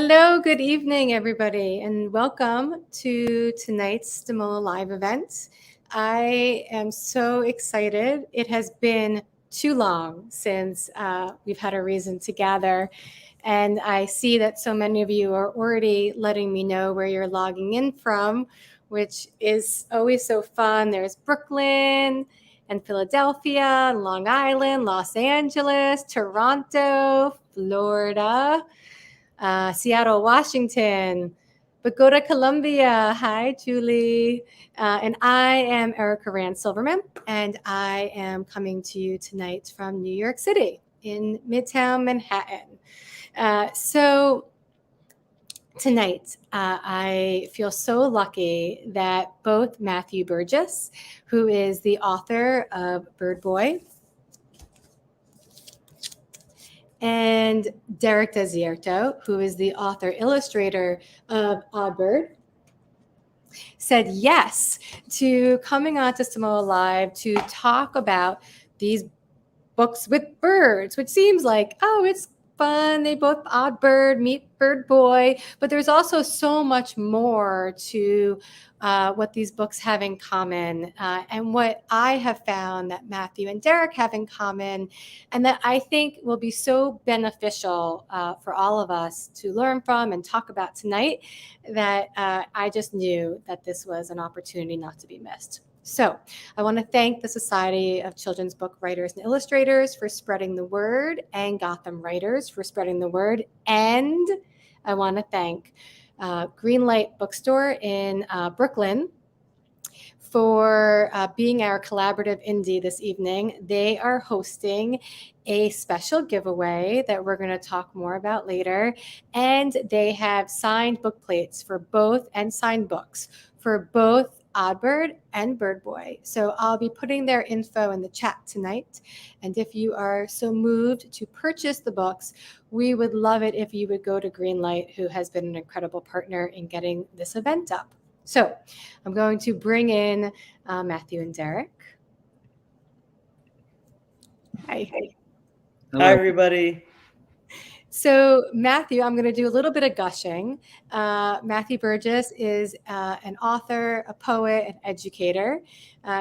Hello, good evening, everybody, and welcome to tonight's Demola Live event. I am so excited. It has been too long since we've had a reason to gather, and I see that so many of you are already letting me know where you're logging in from, which is always so fun. There's Brooklyn and Philadelphia, Long Island, Los Angeles, Toronto, Florida, Seattle, Washington, Bogota, Colombia. Hi, Julie. And I am Erica Rand Silverman, and I am coming to you tonight from New York City in Midtown Manhattan. So tonight, I feel so lucky that both Matthew Burgess, who is the author of Bird Boy, and Derek Desierto, who is the author-illustrator of Oddbird, said yes to coming on to Samoa Live to talk about these books with birds, which seems like, oh, it's fun. They both Oddbird meet Bird Boy, but there's also so much more to what these books have in common, and what I have found that Matthew and Derek have in common, and that I think will be so beneficial for all of us to learn from and talk about tonight, that I just knew that this was an opportunity not to be missed. So I want to thank the Society of Children's Book Writers and Illustrators for spreading the word, and Gotham Writers for spreading the word. And I want to thank Greenlight Bookstore in Brooklyn for being our collaborative indie this evening. They are hosting a special giveaway that we're going to talk more about later. And they have signed book plates for both, and signed books for both Oddbird and Bird Boy. So I'll be putting their info in the chat tonight. And if you are so moved to purchase the books, we would love it if you would go to Greenlight, who has been an incredible partner in getting this event up. So I'm going to bring in Matthew and Derek. Hi. Hello. Hi, everybody. So Matthew, I'm going to do a little bit of gushing. Matthew Burgess is an author, a poet, an educator.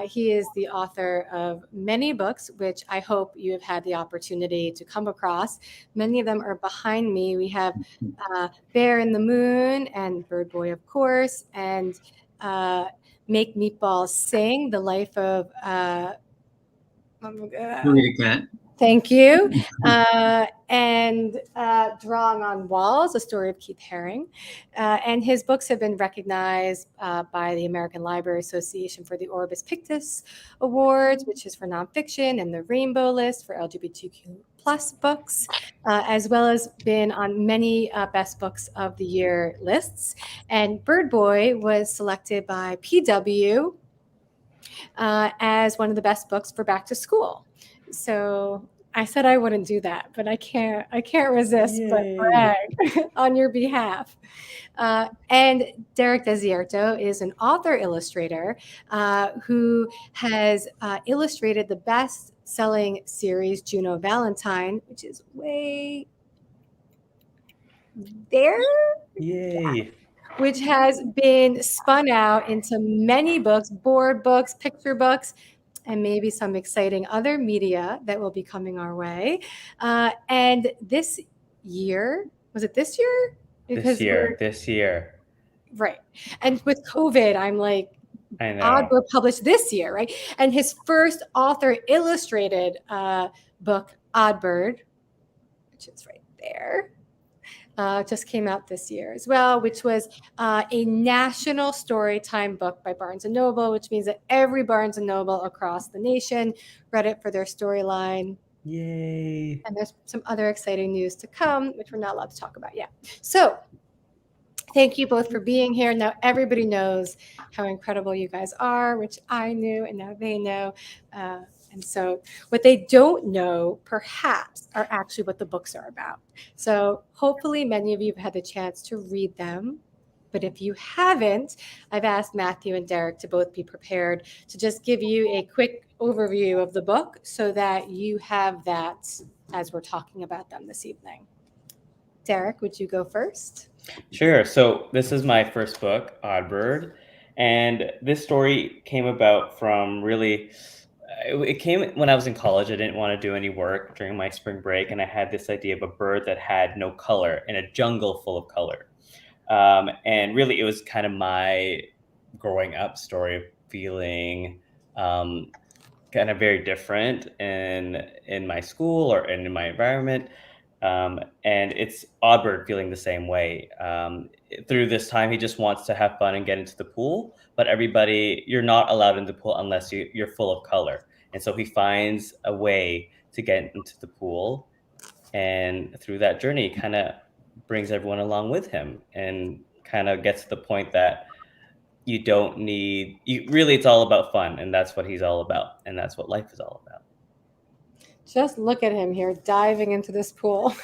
He is the author of many books, which I hope you have had the opportunity to come across. Many of them are behind me. We have Bear in the Moon and Bird Boy, of course, and Make Meatballs Sing, the life of Thank you. And Drawing on Walls, a story of Keith Haring. And his books have been recognized by the American Library Association for the Orbis Pictus Awards, which is for nonfiction, and the Rainbow List for LGBTQ plus books, as well as been on many Best Books of the Year lists. And Bird Boy was selected by PW as one of the best books for back to school. So I said I wouldn't do that, but I can't resist but brag on your behalf. And Derek Desierto is an author-illustrator who has illustrated the best-selling series Juno Valentine, which is way there. Yay. Yeah. Which has been spun out into many books, board books, picture books, and maybe some exciting other media that will be coming our way. And this year, was it this year? Because this year. Right. And with COVID, I'm like, I know. Oddbird published this year, right? And his first author-illustrated book, Oddbird, which is right there, just came out this year as well, which was a national storytime book by Barnes & Noble, which means that every Barnes & Noble across the nation read it for their storyline. Yay. And there's some other exciting news to come, which we're not allowed to talk about yet. So thank you both for being here. Now everybody knows how incredible you guys are, which I knew, and now they know. And so what they don't know, perhaps, are actually what the books are about. So hopefully many of you have had the chance to read them. But if you haven't, I've asked Matthew and Derek to both be prepared to just give you a quick overview of the book so that you have that as we're talking about them this evening. Derek, would you go first? Sure. So this is my first book, Oddbird, and this story came about from really. It came when I was in college. I didn't want to do any work during my spring break, and I had this idea of a bird that had no color in a jungle full of color. And really, it was kind of my growing up story of feeling kind of very different in my school or in my environment. And it's Oddbird feeling the same way. Through this time, he just wants to have fun and get into the pool, but you're not allowed in the pool unless you're full of color. And so he finds a way to get into the pool, and through that journey, kind of brings everyone along with him, and kind of gets to the point that you don't need you really it's all about fun, and that's what he's all about, and that's what life is all about. Just look at him here diving into this pool.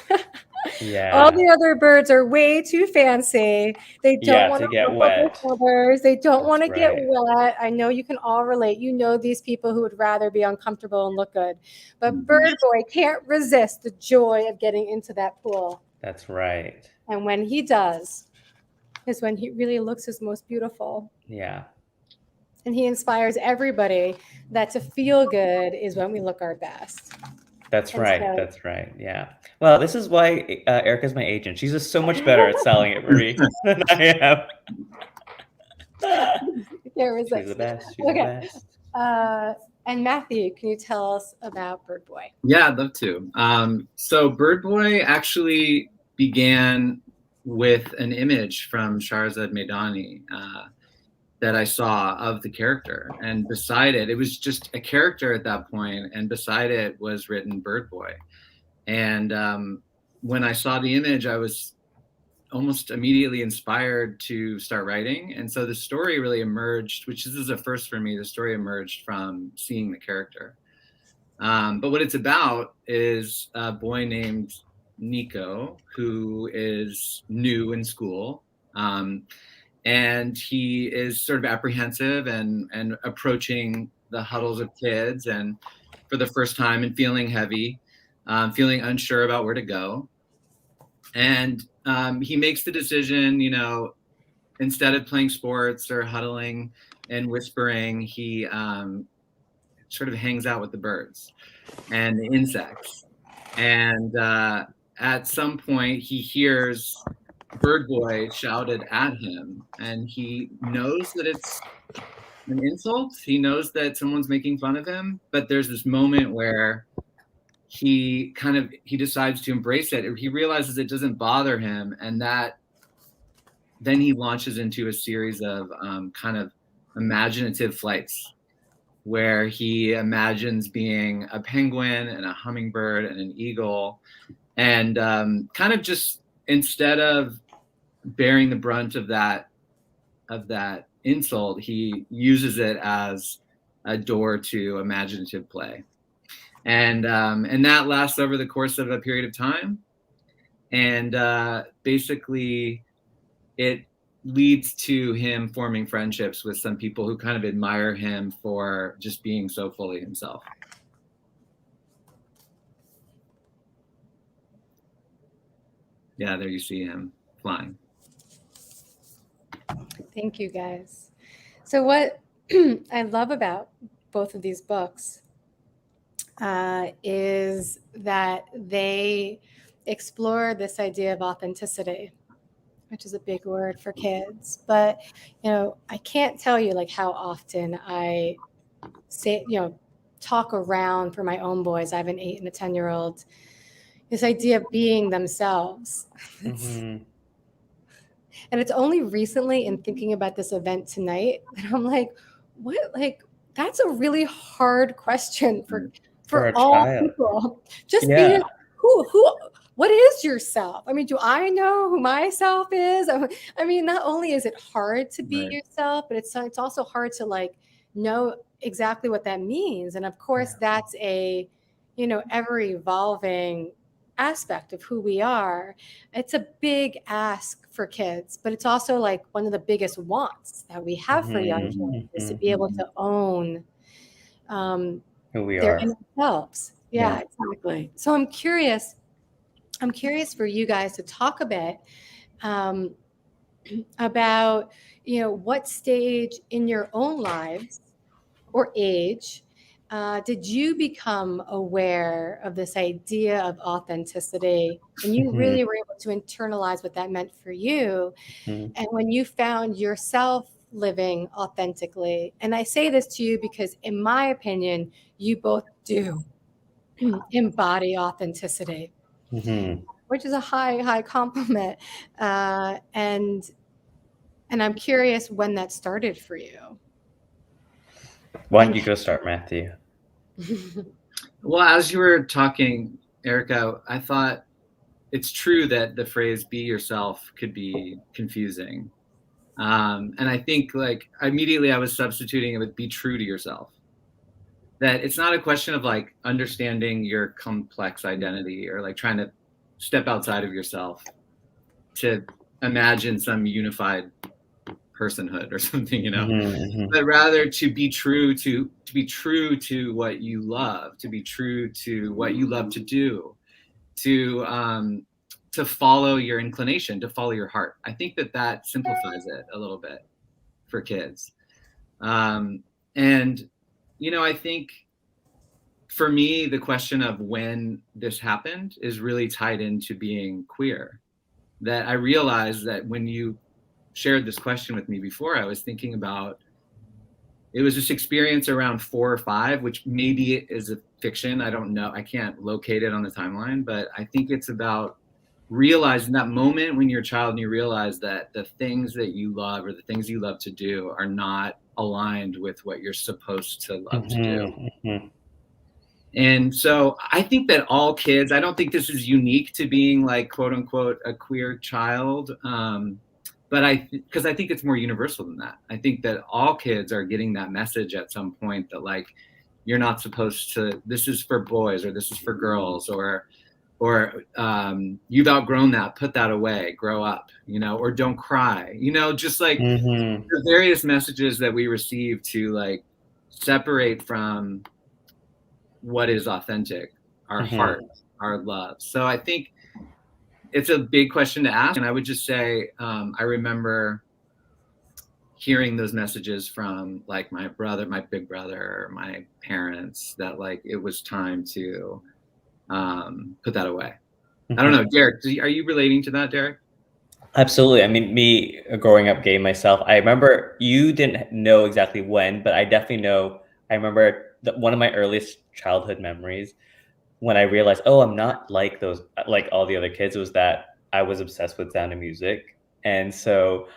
Yeah. All the other birds are way too fancy. They don't want to get ruffle their wet. feathers. They don't want to get right. wet. I know you can all relate. You know these people who would rather be uncomfortable and look good. But Bird Boy can't resist the joy of getting into that pool. That's right. And when he does, is when he really looks his most beautiful. Yeah. And he inspires everybody that to feel good is when we look our best. That's right. That's right. Yeah. Well, this is why Erica's my agent. She's just so much better at selling it for me than I am. She's the best. She's the best. And Matthew, can you tell us about Bird Boy? Yeah, I'd love to. So Bird Boy actually began with an image from Shahrazad Maidani that I saw of the character, and beside it was just a character at that point, and beside it was written Bird Boy. And when I saw the image, I was almost immediately inspired to start writing. And so the story really emerged, which is a first for me. The story emerged from seeing the character. But what it's about is a boy named Nico, who is new in school. And he is sort of apprehensive and approaching the huddles of kids, and for the first time, and feeling heavy, feeling unsure about where to go. And he makes the decision, instead of playing sports or huddling and whispering, he sort of hangs out with the birds and the insects. And at some point, he hears Bird Boy shouted at him, and he knows that it's an insult. He knows that someone's making fun of him, but there's this moment where he decides to embrace it. He realizes it doesn't bother him, and that then he launches into a series of kind of imaginative flights where he imagines being a penguin and a hummingbird and an eagle, and kind of just, instead of bearing the brunt of that insult, he uses it as a door to imaginative play. And that lasts over the course of a period of time. And basically it leads to him forming friendships with some people who kind of admire him for just being so fully himself. Yeah, there you see him flying. Thank you, guys. So what I love about both of these books is that they explore this idea of authenticity, which is a big word for kids. But, I can't tell you like how often I say, talk around for my own boys. I have an 8 and a 10-year-old. This idea of being themselves. Mm-hmm. And it's only recently in thinking about this event tonight that I'm like, what? Like, that's a really hard question for all child. people. Just be what is yourself? I mean, do I know who myself is? I mean, not only is it hard to be yourself, but it's also hard to know exactly what that means. And of course, that's a, ever evolving aspect of who we are. It's a big ask for kids, but it's also one of the biggest wants that we have for young kids is to be able to own who we their are inner selves. Yeah, exactly. So I'm curious, I'm curious for you guys to talk a bit about, what stage in your own lives or age did you become aware of this idea of authenticity, and you really were able to internalize what that meant for you, and when you found yourself living authentically? And I say this to you because, in my opinion, you both do embody authenticity, which is a high compliment. And I'm curious when that started for you. Why don't you go start, Matthew? Well, as you were talking, Erica, I thought it's true that the phrase "be yourself" could be confusing, and I think like immediately I was substituting it with "be true to yourself." That it's not a question of like understanding your complex identity or like trying to step outside of yourself to imagine some unified personhood or something, but rather to be true to what you love, to be true to what you love to do, to follow your inclination, to follow your heart. I think that simplifies it a little bit for kids. And I think for me, the question of when this happened is really tied into being queer. That I realized that when you shared this question with me before, I was thinking about, it was this experience around 4 or 5, which maybe is a fiction. I don't know. I can't locate it on the timeline, but I think it's about realizing that moment when you're a child and you realize that the things that you love or the things you love to do are not aligned with what you're supposed to love to do. And so I think that all kids, I don't think this is unique to being like, quote unquote, a queer child. But because I think it's more universal than that. I think that all kids are getting that message at some point that like, you're not supposed to, this is for boys or this is for girls, or you've outgrown that, put that away, grow up, or don't cry, just like the various messages that we receive to like separate from what is authentic, our heart, our love. So I think it's a big question to ask. And I would just say, I remember hearing those messages from like my brother, my big brother, my parents, that like it was time to put that away. I don't know, Derek, are you relating to that, Derek? Absolutely. I mean, me growing up gay myself, I remember you didn't know exactly when, but I definitely know. I remember one of my earliest childhood memories when I realized, oh, I'm not like all the other kids, was that I was obsessed with Sound of Music. And so,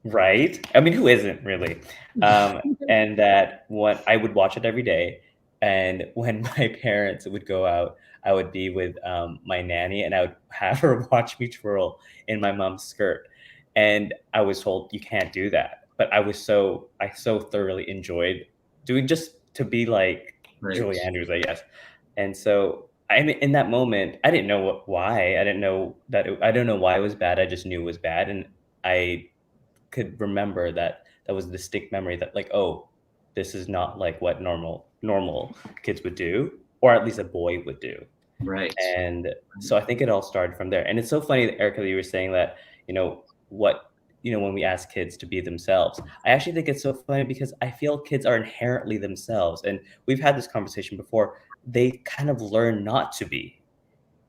right? I mean, who isn't really? And that I would watch it every day. And when my parents would go out, I would be with my nanny, and I would have her watch me twirl in my mom's skirt. And I was told, you can't do that. But I so thoroughly enjoyed doing, just to be like Julie Andrews, I guess. And so in that moment, I didn't know why. I didn't know I don't know why it was bad. I just knew it was bad. And I could remember that was a distinct memory that like, oh, this is not like what normal kids would do, or at least a boy would do. Right. And so I think it all started from there. And it's so funny, Erica, that you were saying that, when we ask kids to be themselves, I actually think it's so funny because I feel kids are inherently themselves. And we've had this conversation before. They kind of learn not to be.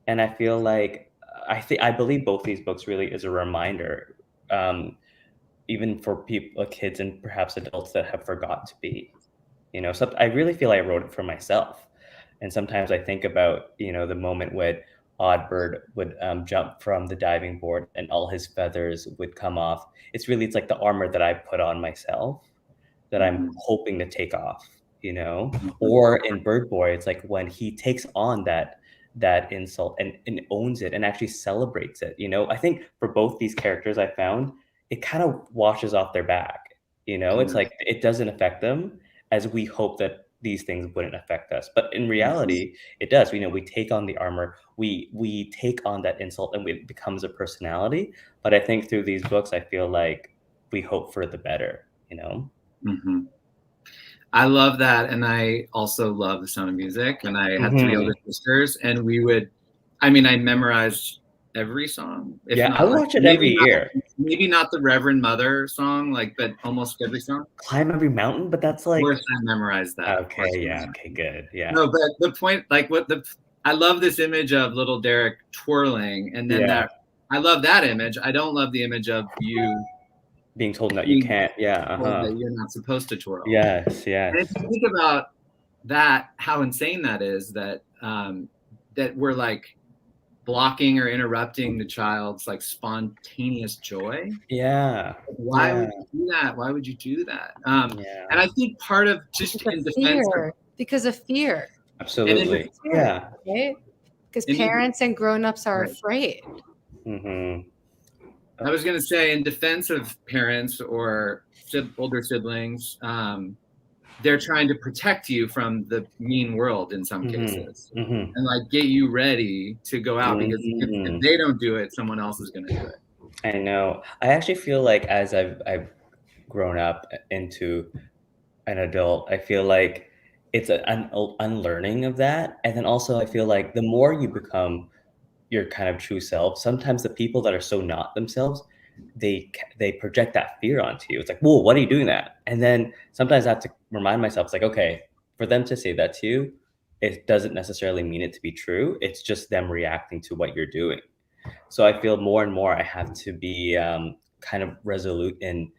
And I feel like, I believe both these books really is a reminder, even for people, kids and perhaps adults that have forgotten to be, so I really feel I wrote it for myself. And sometimes I think about, the moment when Oddbird would jump from the diving board and all his feathers would come off. It's like the armor that I put on myself that I'm hoping to take off, or in Bird Boy, it's like when he takes on that insult and owns it and actually celebrates it. I think for both these characters, I found it kind of washes off their back. It's like it doesn't affect them as we hope that these things wouldn't affect us. But in reality, it does. We take on the armor, we take on that insult, and it becomes a personality. But I think through these books, I feel like we hope for the better, I love that. And I also love The Sound of Music. And I had 3 older sisters, and we would I mean, I memorized every song. If Yeah, not, I like, watch it every year. maybe not the Reverend Mother song, like, but almost every song. Climb Every Mountain, but that's Of like, course, I memorized that. okay, yeah, okay, good, yeah. No, but the point, like, I love this image of little Derek twirling, and then Yeah. I love that image. I don't love the image of you Being told that you can't, yeah, told that you're not supposed to twirl. Yes, And if yes. you think about that, how insane that is, that that we're like blocking or interrupting the child's like spontaneous joy. Yeah. Why would you do that? Why would you do that? Yeah. And I think part of just in defense of, because of fear. Absolutely. Yeah. Right? Because parents and grown-ups are afraid. Mm-hmm. I was going to say, in defense of parents or older siblings, they're trying to protect you from the mean world in some cases, and like get you ready to go out, because if they don't do it, someone else is going to do it. I know. I actually feel like as I've grown up into an adult, I feel like it's an unlearning of that. And then also I feel like the more you become your kind of true self, sometimes the people that are so not themselves, they project that fear onto you. It's like, whoa, what are you doing that? And then sometimes I have to remind myself, it's like, okay, for them to say that to you, it doesn't necessarily mean it to be true. It's just them reacting to what you're doing. So I feel more and more I have to be kind of resolute in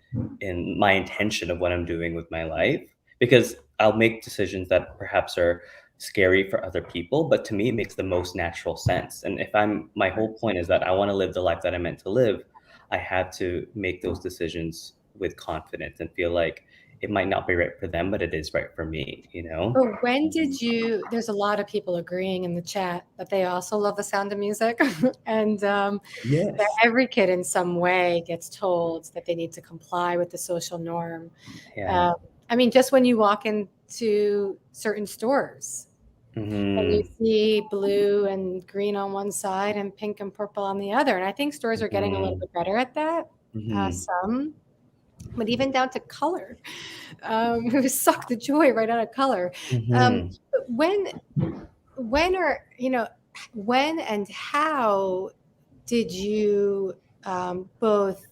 my intention of what I'm doing with my life, because I'll make decisions that perhaps are scary for other people, but to me it makes the most natural sense. And if my whole point is that I want to live the life that I'm meant to live, I have to make those decisions with confidence and feel like it might not be right for them, but it is right for me, you know? But when did you, there's a lot of people agreeing in the chat that they also love the sound of music. And Yes. that every kid in some way gets told that they need to comply with the social norm. Yeah. I mean, just when you walk into certain stores, and you see blue and green on one side and pink and purple on the other. And I think stores are getting a little bit better at that. Some, but even down to color, who suck the joy right out of color. But when and how did you both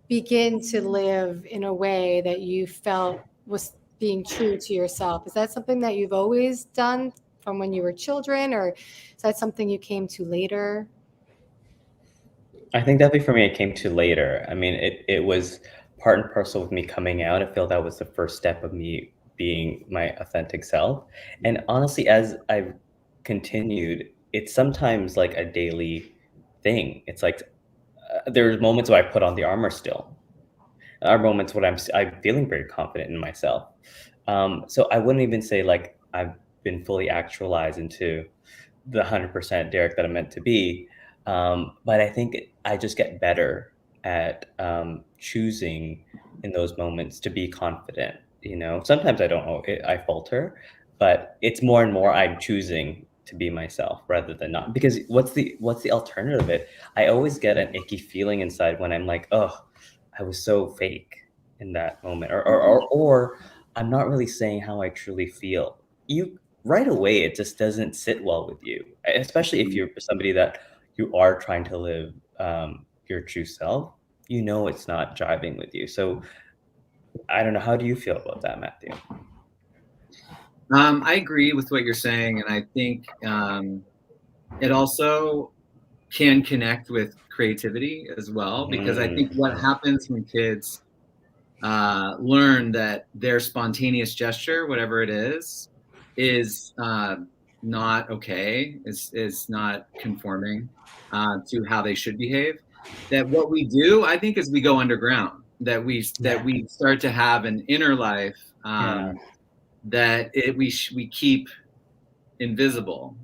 begin to live in a way that you felt was being true to yourself? Is that something that you've always done from when you were children, or is that something you came to later? I think definitely for me, it came to later. I mean, it was part and parcel with me coming out. I feel that was the first step of me being my authentic self. And honestly, as I've continued, it's sometimes like a daily thing. It's like there's moments where I put on the armor still. There are moments when I'm feeling very confident in myself. So I wouldn't even say like I've been fully actualized into the 100% Derek that I'm meant to be. But I think I just get better at choosing in those moments to be confident. You know, sometimes I don't know, I falter, but it's more and more I'm choosing to be myself rather than not. Because what's the alternative of it? I always get an icky feeling inside when I'm like, oh, I was so fake in that moment, or I'm not really saying how I truly feel. You right away, it just doesn't sit well with you, especially if you're somebody that you are trying to live your true self. You know, it's not jiving with you. So I don't know. How do you feel about that, Matthew? I agree with what you're saying, and I think it also can connect with creativity as well, because I think what happens when kids learn that their spontaneous gesture, whatever it is not okay, is not conforming to how they should behave, that what we do, I think, is we go underground, that we start to have an inner life that we keep invisible.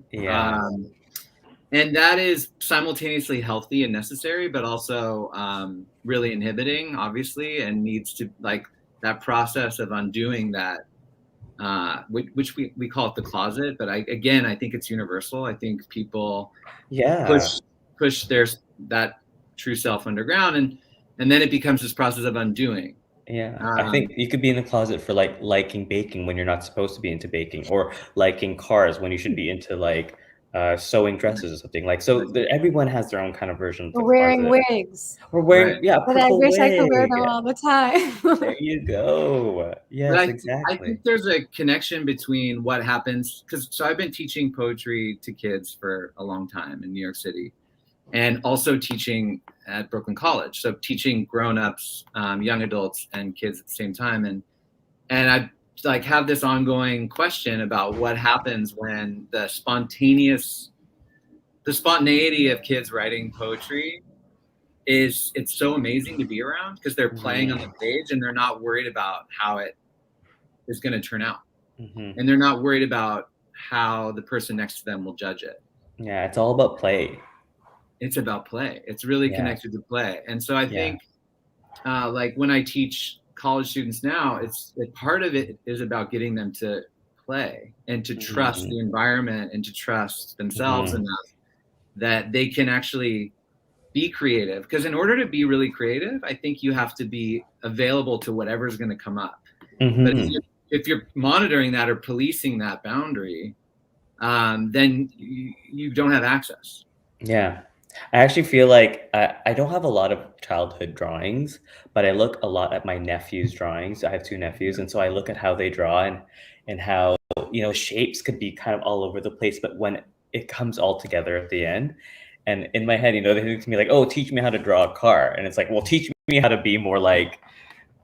And that is simultaneously healthy and necessary, but also really inhibiting, obviously, and needs to, like, that process of undoing that, which we call it the closet. But I think it's universal. I think people push that true self underground, and then it becomes this process of undoing. I think you could be in the closet for like liking baking when you're not supposed to be into baking, or liking cars when you should be into like sewing dresses or something. Like, so everyone has their own kind of version of the Or wearing closet. wigs. Or wearing, Right. yeah, But I purple wish I could wear wig. them all the time. There you go. But Yes, I exactly. think there's a connection between what happens, because so I've been teaching poetry to kids for a long time in New York City, and also teaching at Brooklyn College. So teaching grown-ups, young adults, and kids at the same time, and I like have this ongoing question about what happens when the spontaneity of kids writing poetry it's so amazing to be around, because they're playing on the page and they're not worried about how it is going to turn out. And they're not worried about how the person next to them will judge it. Yeah, it's all about play. It's about play. It's really connected to play. And so I think like when I teach college students now, part of it is about getting them to play and to trust the environment and to trust themselves enough that they can actually be creative. Because in order to be really creative, I think you have to be available to whatever's going to come up. But if you're monitoring that or policing that boundary, then you don't have access. Yeah. I actually feel like I don't have a lot of childhood drawings, but I look a lot at my nephew's drawings. I have two nephews, and so I look at how they draw and how, you know, shapes could be kind of all over the place, but when it comes all together at the end, and in my head, you know, they think to me like, "Oh, teach me how to draw a car," and it's like, "Well, teach me how to be more like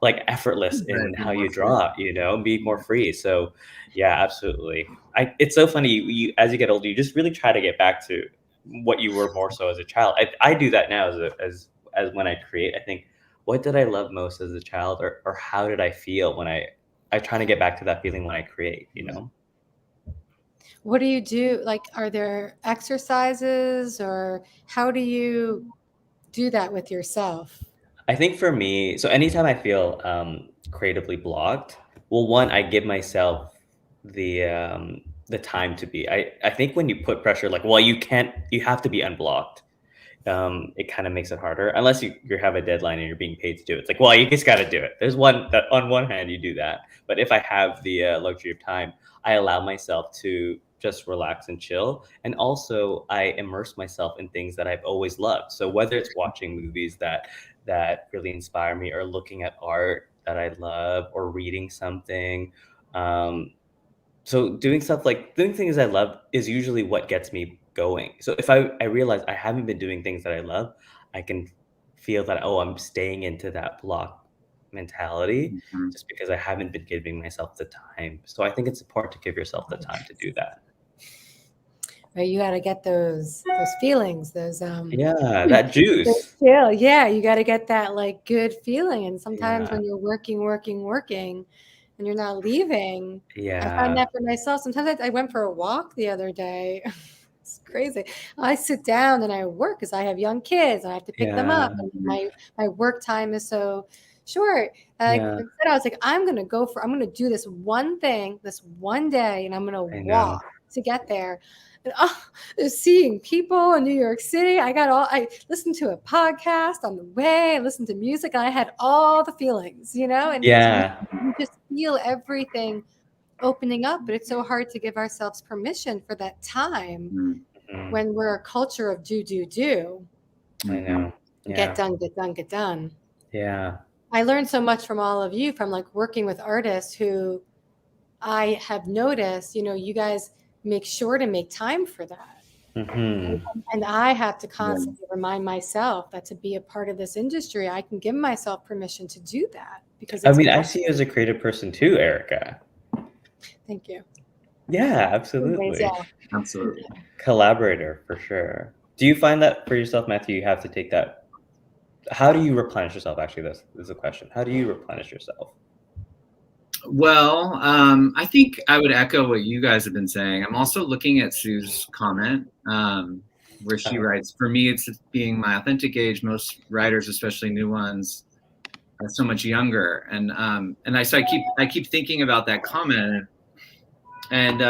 effortless in how you draw, you know, be more free." So, yeah, absolutely. It's so funny. You as you get older, you just really try to get back to what you were more so as a child. I do that now as when I create. I think, what did I love most as a child, or how did I feel when I try to get back to that feeling when I create, you know? What do you do? Like, are there exercises, or how do you do that with yourself? I think for me, so anytime I feel creatively blocked, well, one, I give myself the time to be. I think when you put pressure, like, well, you have to be unblocked. It kind of makes it harder unless you have a deadline and you're being paid to do it. It's like, well, you just got to do it. There's one that on one hand you do that, but if I have the luxury of time, I allow myself to just relax and chill. And also I immerse myself in things that I've always loved. So whether it's watching movies that really inspire me, or looking at art that I love, or reading something, so doing things I love is usually what gets me going. So if I realize I haven't been doing things that I love, I can feel that, oh, I'm staying into that block mentality just because I haven't been giving myself the time. So I think it's important to give yourself the time to do that. Right, you got to get those feelings, those Yeah, that juice. yeah, you got to get that like good feeling. And sometimes Yeah. when you're working, and you're not leaving, I found Yeah. that for myself. Sometimes I went for a walk the other day. It's crazy. I sit down and I work because I have young kids and I have to pick them up. Yeah. And my work time is so short. And Yeah. instead, I was like, I'm going to do this one thing, this one day, and I'm going I to know. walk to get there. And seeing people in New York City, I listened to a podcast on the way, I listened to music, and I had all the feelings, you know, and Yeah. you just feel everything opening up, but it's so hard to give ourselves permission for that time when we're a culture of do. I know. Yeah. Get done. Yeah. I learned so much from all of you, from like working with artists who I have noticed, you know, you guys make sure to make time for that. And I have to constantly remind myself that to be a part of this industry, I can give myself permission to do that, because I mean, I see you as a creative person too, Erica. Thank you. Yeah, absolutely. Anyways, yeah. Absolutely. Collaborator for sure. Do you find that for yourself, Matthew, you have to take that? How do you replenish yourself? Actually, this is a question. How do you replenish yourself? Well, I think I would echo what you guys have been saying. I'm also looking at Sue's comment where she writes, for me, it's being my authentic age. Most writers, especially new ones, are so much younger. And I keep thinking about that comment. And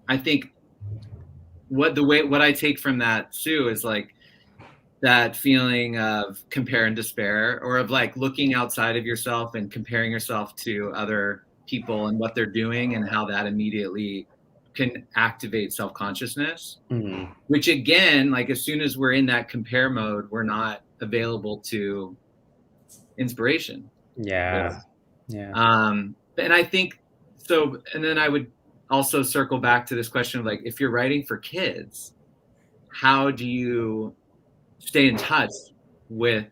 I think what I take from that, Sue, is like that feeling of compare and despair, or of like looking outside of yourself and comparing yourself to other people and what they're doing, and how that immediately can activate self-consciousness, which again, like as soon as we're in that compare mode, we're not available to inspiration. Yeah. And I think so. And then I would also circle back to this question of like, if you're writing for kids, how do you stay in touch with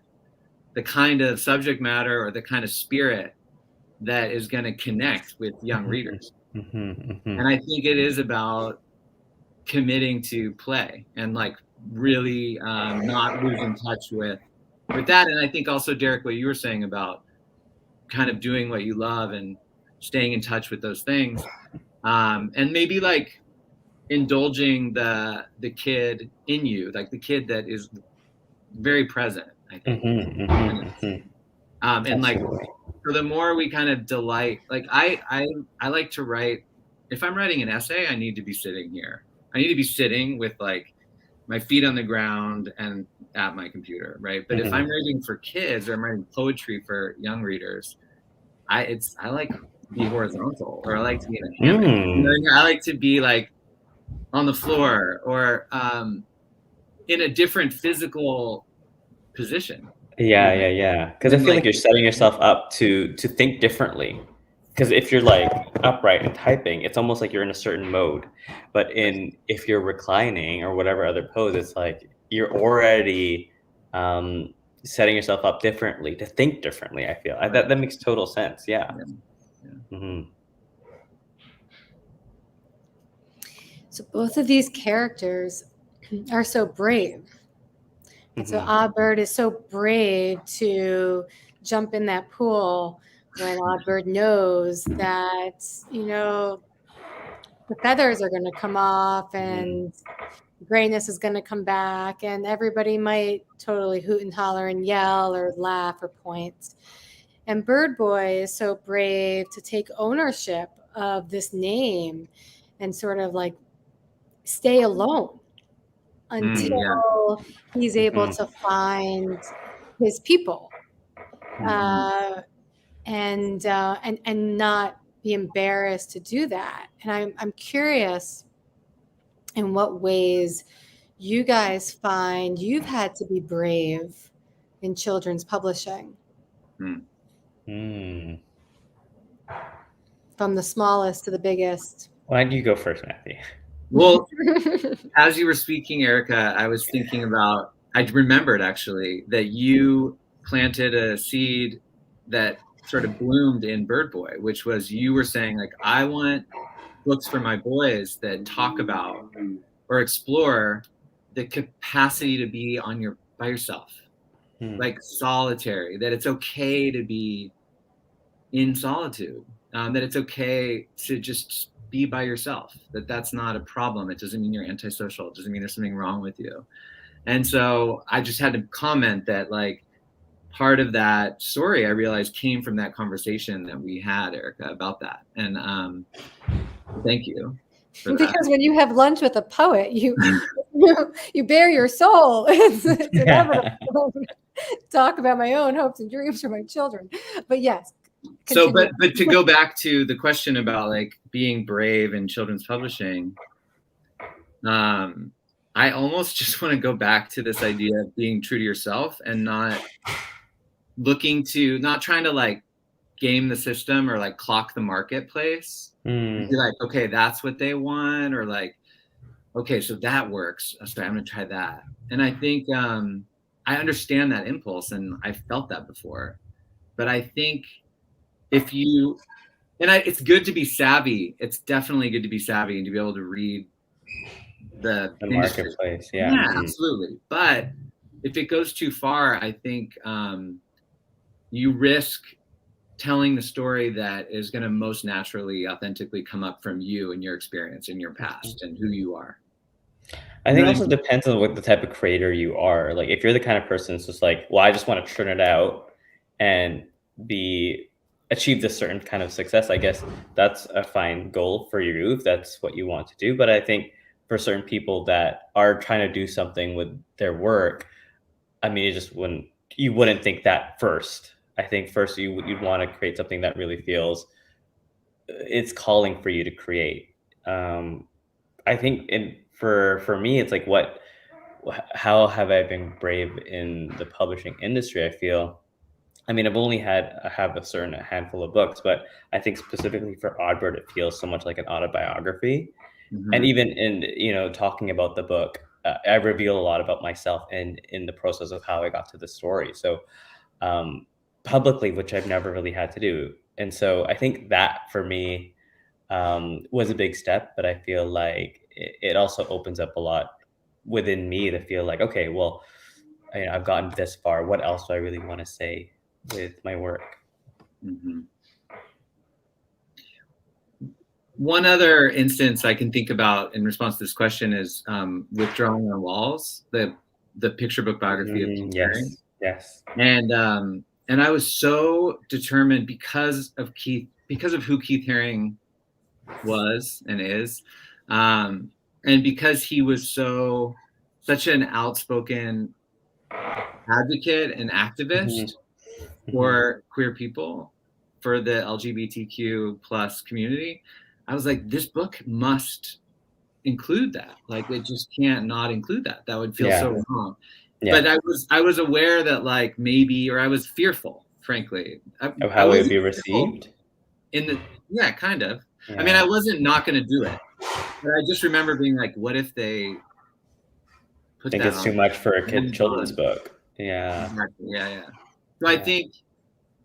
the kind of subject matter or the kind of spirit that is going to connect with young readers? And I think it is about committing to play and like really not losing touch with that. And I think also, Derek, what you were saying about kind of doing what you love and staying in touch with those things, and maybe like indulging the kid in you, like the kid that is very present, I think. And like, so the more we kind of delight, like I like to write, if I'm writing an essay, I need to be sitting here. I need to be sitting with like my feet on the ground and at my computer, right? But if I'm writing for kids or I'm writing poetry for young readers, I like to be horizontal, or I like to be in a hammock. You know, I like to be like on the floor or in a different physical position. Yeah. Because I feel like you're setting yourself up to think differently. Because if you're like upright and typing, it's almost like you're in a certain mode. But if you're reclining or whatever other pose, it's like you're already setting yourself up differently to think differently. I feel that makes total sense. Yeah. So both of these characters are so brave. And so Oddbird is so brave to jump in that pool when Oddbird knows that, you know, the feathers are going to come off and grayness is going to come back, and everybody might totally hoot and holler and yell or laugh or point. And Bird Boy is so brave to take ownership of this name and sort of like stay alone until he's able to find his people, and not be embarrassed to do that. And I'm curious in what ways you guys find you've had to be brave in children's publishing. From the smallest to the biggest. Why don't you go first, Matthew? Well, as you were speaking, Erica, I was thinking about, I remembered actually that you planted a seed that sort of bloomed in Bird Boy, which was, you were saying like, I want books for my boys that talk about or explore the capacity to be by yourself, like solitary, that it's okay to be in solitude, that it's okay to just be by yourself, that's not a problem. It doesn't mean you're antisocial. It doesn't mean there's something wrong with you. And so I just had to comment that like part of that story I realized came from that conversation that we had, Erica, about that. And thank you for that. Because when you have lunch with a poet, you bare your soul. It's inevitable. Talk about my own hopes and dreams for my children. But yes. Continue. So, but to go back to the question about like being brave in children's publishing, I almost just want to go back to this idea of being true to yourself and not trying to like game the system or like clock the marketplace. Be like, okay, that's what they want, or like, okay, so that works. So I'm gonna try that. And I think I understand that impulse, and I felt that before. But I think it's good to be savvy. It's definitely good to be savvy and to be able to read the marketplace. Yeah, absolutely. But if it goes too far, I think you risk telling the story that is going to most naturally, authentically come up from you and your experience and your past and who you are. I think also depends on what the type of creator you are. Like if you're the kind of person that's just like, well, I just want to churn it out and achieve this certain kind of success, I guess that's a fine goal for you if that's what you want to do. But I think for certain people that are trying to do something with their work, I mean, you wouldn't think that first. I think first you'd want to create something that really feels it's calling for you to create. I think for me, it's like how have I been brave in the publishing industry? I feel, I mean, I have a certain handful of books, but I think specifically for Oddbird, it feels so much like an autobiography. And even in, talking about the book, I reveal a lot about myself and in the process of how I got to the story. So publicly, which I've never really had to do. And so I think that for me was a big step, but I feel like it also opens up a lot within me to feel like, okay, well, I've gotten this far. What else do I really want to say with my work? Mm-hmm. One other instance I can think about in response to this question is Withdrawing on Walls, the picture book biography of Keith Haring. Yes. And I was so determined because of who Keith Haring was and is, and because he was such an outspoken advocate and activist for queer people, for the LGBTQ plus community. I was like, this book must include that. Like, it just can't not include that. That would feel so wrong. Yeah. But I was aware that like maybe, or I was fearful, frankly, of how it would be received. Kind of. Yeah. I mean, I wasn't not going to do it, but I just remember being like, what if they put that it's too much for a children's book? Yeah. Exactly. Yeah. So I think.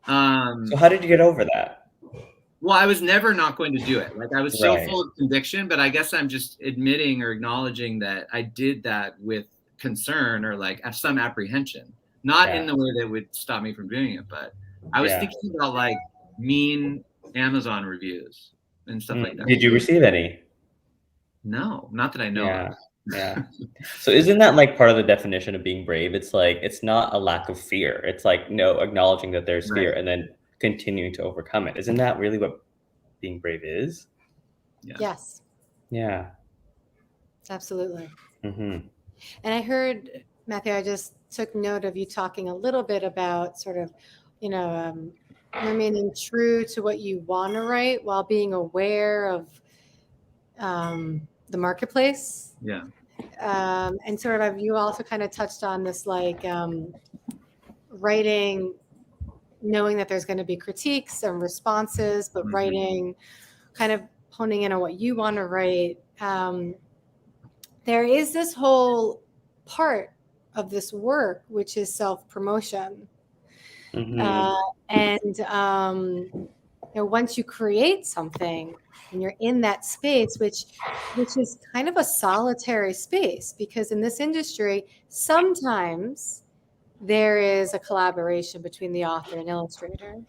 So how did you get over that? Well, I was never not going to do it. Like, I was so full of conviction, but I guess I'm just admitting or acknowledging that I did that with concern or like some apprehension, not in the way that would stop me from doing it, but I was thinking about like mean Amazon reviews and stuff like that. Did you receive any? No, not that I know of. Yeah. So isn't that like part of the definition of being brave? It's like, it's not a lack of fear. It's like, no, acknowledging that there's fear and then continuing to overcome it. Isn't that really what being brave is? Yeah. Yes. Yeah. Absolutely. And I heard, Matthew, I just took note of you talking a little bit about sort of, remaining true to what you want to write while being aware of the marketplace. Yeah. And sort of, you also kind of touched on this, like writing, knowing that there's going to be critiques and responses, but writing, kind of honing in on what you want to write. There is this whole part of this work, which is self-promotion. Once you create something and you're in that space, which is kind of a solitary space, because in this industry, sometimes there is a collaboration between the author and illustrator,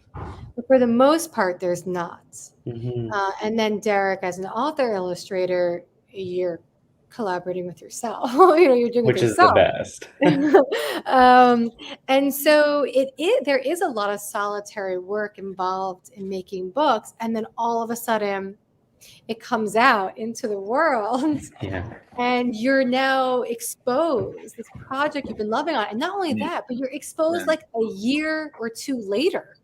but for the most part, there's not. And then Derek, as an author-illustrator, you're collaborating with yourself. You're doing it yourself. Which is the best. And so there is a lot of solitary work involved in making books, and then all of a sudden it comes out into the world. And you're now exposed, this project you've been loving on. And not only that, but you're exposed like a year or two later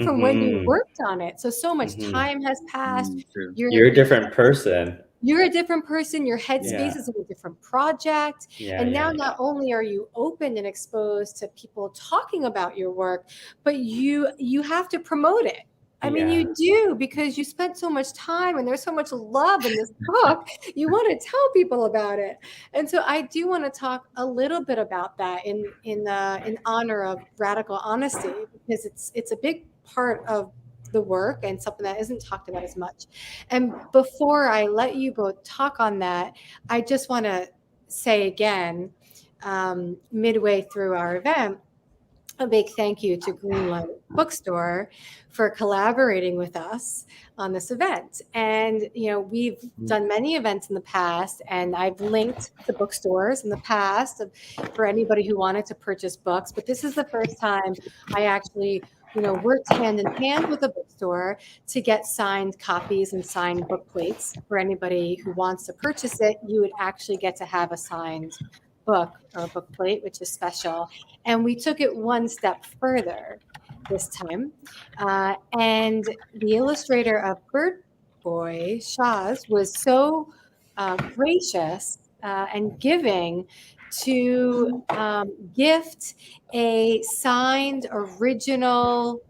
from when you worked on it. So much time has passed. You're a different person. You're a different person. Your headspace is in a different project. And now not only are you open and exposed to people talking about your work, but you have to promote it. I mean, you do, because you spent so much time and there's so much love in this book. You want to tell people about it. And so I do want to talk a little bit about that in honor of radical honesty, because it's a big part of the work and something that isn't talked about as much. And before I let you both talk on that, I just want to say again, midway through our event, a big thank you to Greenlight Bookstore for collaborating with us on this event. And, we've done many events in the past, and I've linked the bookstores in the past for anybody who wanted to purchase books. But this is the first time I actually worked hand in hand with a bookstore to get signed copies and signed book plates. For anybody who wants to purchase it, you would actually get to have a signed book or a book plate, which is special. And we took it one step further this time. And the illustrator of Bird Boy, Shaz, was so gracious and giving to gift a signed original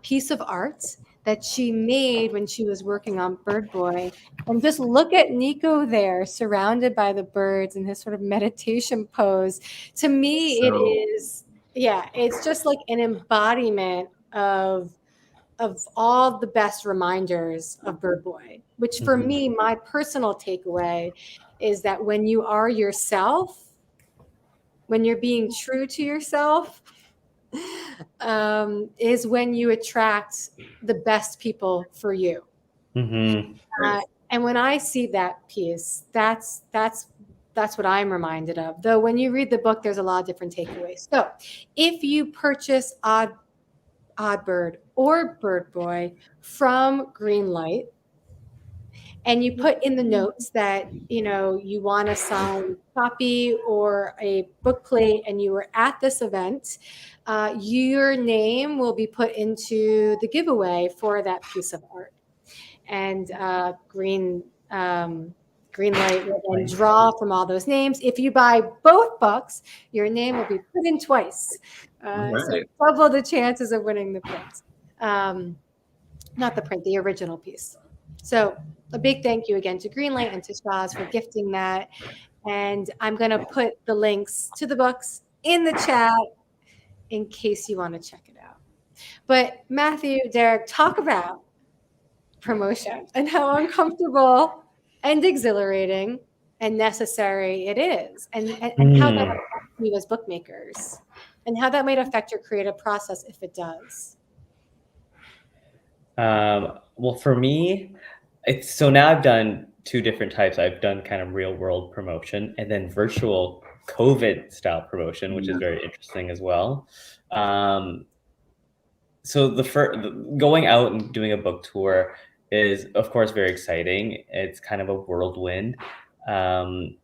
piece of art that she made when she was working on Bird Boy. And just look at Nico there, surrounded by the birds in his sort of meditation pose. To me, it is, yeah, it's just like an embodiment of all the best reminders of Bird Boy, which for me, my personal takeaway is that when you are yourself, when you're being true to yourself, is when you attract the best people for you. And when I see that piece, that's what I'm reminded of. Though when you read the book, there's a lot of different takeaways. So if you purchase Oddbird or Bird Boy from Greenlight, and you put in the notes that you want a signed copy or a book plate, and you were at this event, your name will be put into the giveaway for that piece of art. And Greenlight will then draw from all those names. If you buy both books, your name will be put in twice. So double the chances of winning the print. Not the print, the original piece. So a big thank you again to Greenlight and to Shaz for gifting that. And I'm going to put the links to the books in the chat in case you want to check it out. But Matthew, Derek, talk about promotion and how uncomfortable and exhilarating and necessary it is, and how that affects you as bookmakers, and how that might affect your creative process if it does. Well, for me, so now I've done two different types. I've done kind of real world promotion and then virtual COVID style promotion, which is very interesting as well. So going out and doing a book tour is, of course, very exciting. It's kind of a whirlwind. And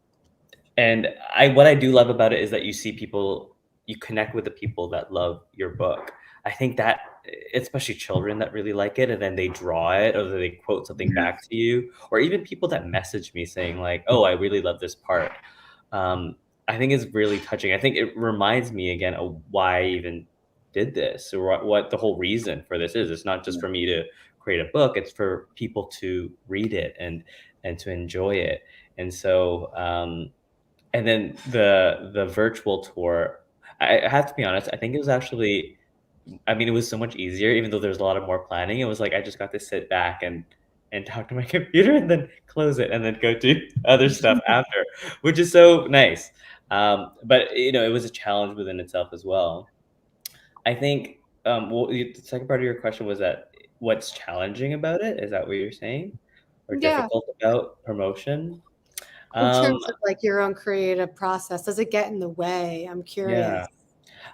what I do love about it is that you see people, you connect with the people that love your book. I think that, especially children that really like it, and then they draw it or they quote something back to you, or even people that message me saying like, oh, I really love this part. I think it's really touching. I think it reminds me again of why I even did this, or what the whole reason for this is. It's not just for me to create a book, it's for people to read it and to enjoy it. And so and then the virtual tour, I have to be honest, I think it was actually, it was so much easier, even though there's a lot of more planning. It was like I just got to sit back and talk to my computer and then close it and then go do other stuff after, which is so nice. But it was a challenge within itself as well. I think the second part of your question was that what's challenging about it? Is that what you're saying? Or difficult about promotion? In terms of like your own creative process, does it get in the way? I'm curious. Yeah.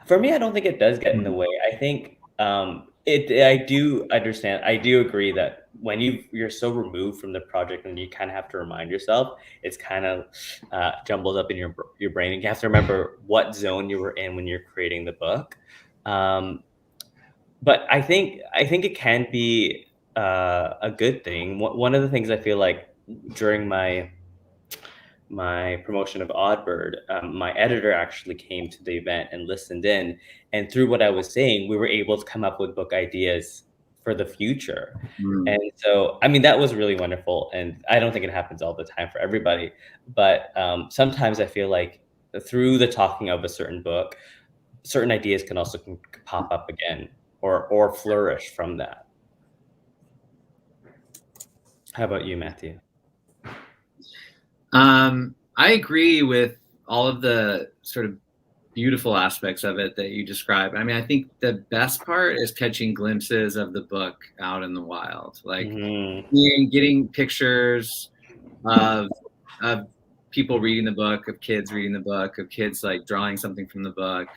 For me, I don't think it does get in the way. I think I do understand. I do agree that when you're so removed from the project and you kind of have to remind yourself, it's kind of jumbled up in your brain. And you have to remember what zone you were in when you're creating the book. But I think it can be a good thing. One of the things I feel like during my promotion of Oddbird, my editor actually came to the event and listened in, and through what I was saying, we were able to come up with book ideas for the future. And so, that was really wonderful. And I don't think it happens all the time for everybody, but sometimes I feel like through the talking of a certain book, certain ideas can also pop up again or flourish from that. How about you, Matthew? I agree with all of the sort of beautiful aspects of it that you described. I think the best part is catching glimpses of the book out in the wild, like getting pictures of people reading the book, of kids reading the book, of kids like drawing something from the book,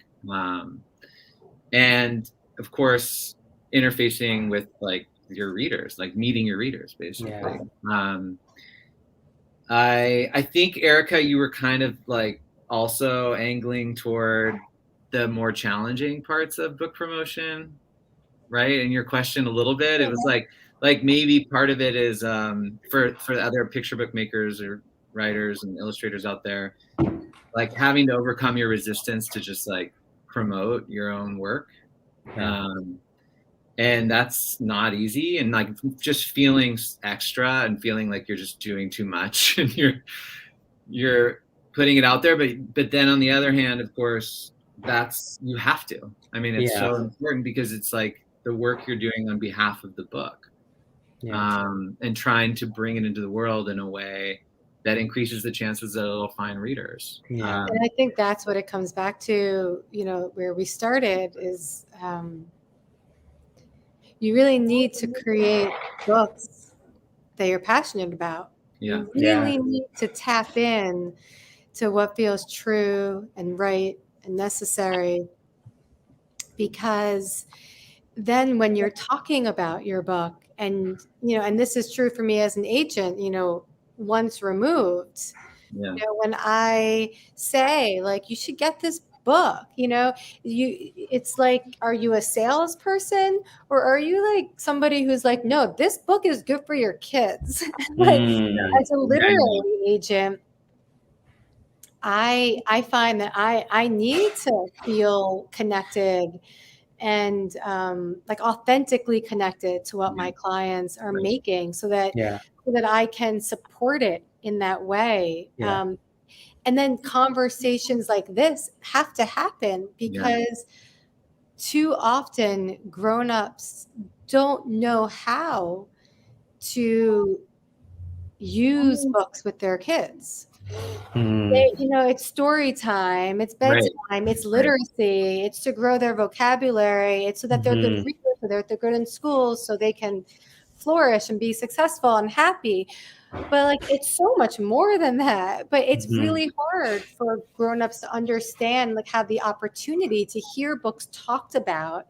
and of course interfacing with like your readers, like meeting your readers, basically. I think, Erica, you were kind of like also angling toward the more challenging parts of book promotion, right? In your question a little bit, it was like, like maybe part of it is for other picture book makers or writers and illustrators out there, like having to overcome your resistance to just like promote your own work. And that's not easy, and like just feeling extra and feeling like you're just doing too much and you're putting it out there, but then on the other hand, of course, that's, you have to. I mean, it's so important because it's like the work you're doing on behalf of the book, and trying to bring it into the world in a way that increases the chances that it'll find readers. And I think that's what it comes back to, you know, where we started is you really need to create books that you're passionate about. You really need to tap in to what feels true and right and necessary, because then when you're talking about your book, and, you know, and this is true for me as an agent, you know, once removed, you know, when I say like, you should get this book, you know, it's like, are you a salesperson or are you like somebody who's like, no, this book is good for your kids? Like, as a literary agent, I find that I need to feel connected and like authentically connected to what my clients are making, so that I can support it in that way. And then conversations like this have to happen, because too often grown-ups don't know how to use books with their kids. They, you know, it's story time, it's bedtime, it's literacy, it's to grow their vocabulary, it's so that they're good readers, so they're good in school, so they can flourish and be successful and happy. But like, it's so much more than that. But it's really hard for grown-ups to understand, like, have the opportunity to hear books talked about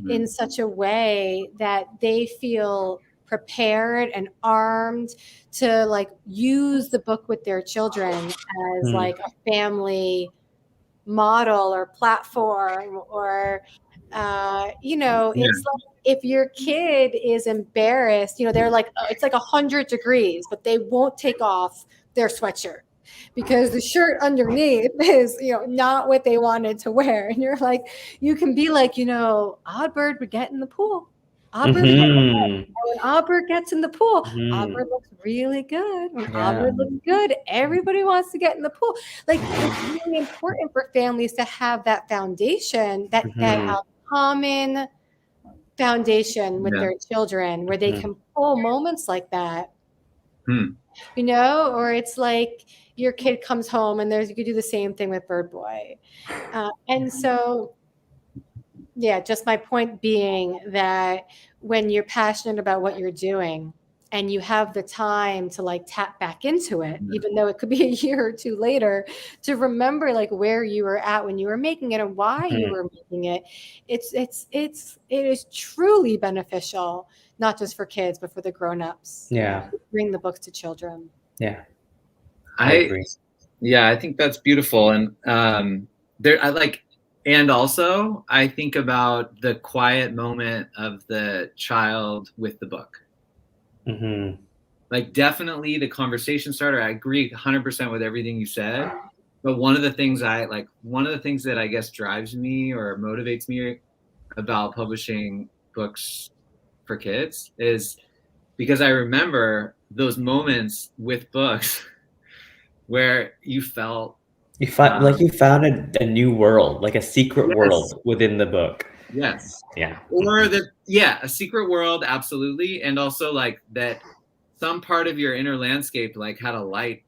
in such a way that they feel prepared and armed to like use the book with their children as like a family model or platform, or you know, it's like, if your kid is embarrassed, you know, they're like, it's like 100 degrees, but they won't take off their sweatshirt because the shirt underneath is, you know, not what they wanted to wear. And you're like, you can be like, you know, Oddbird would get in the pool. Oddbird, when Oddbird gets in the pool, Oddbird looks really good. When Oddbird looks good, everybody wants to get in the pool. Like, it's really important for families to have that foundation, that common foundation with their children, where they can pull moments like that. You know, or it's like your kid comes home and you could do the same thing with Bird Boy. And so, yeah, just my point being that when you're passionate about what you're doing and you have the time to like tap back into it, even though it could be a year or two later, to remember like where you were at when you were making it and why you were making it, it is truly beneficial, not just for kids, but for the grown-ups. Yeah. Bring the books to children. Yeah. I agree. Yeah, I think that's beautiful. And and also I think about the quiet moment of the child with the book. Like, definitely the conversation starter. I agree 100% with everything you said. But one of the things that I guess drives me or motivates me about publishing books for kids is because I remember those moments with books where you felt you found a new world, like a secret world within the book. Yes. Yeah. Or a secret world, absolutely. And also like that some part of your inner landscape like had a light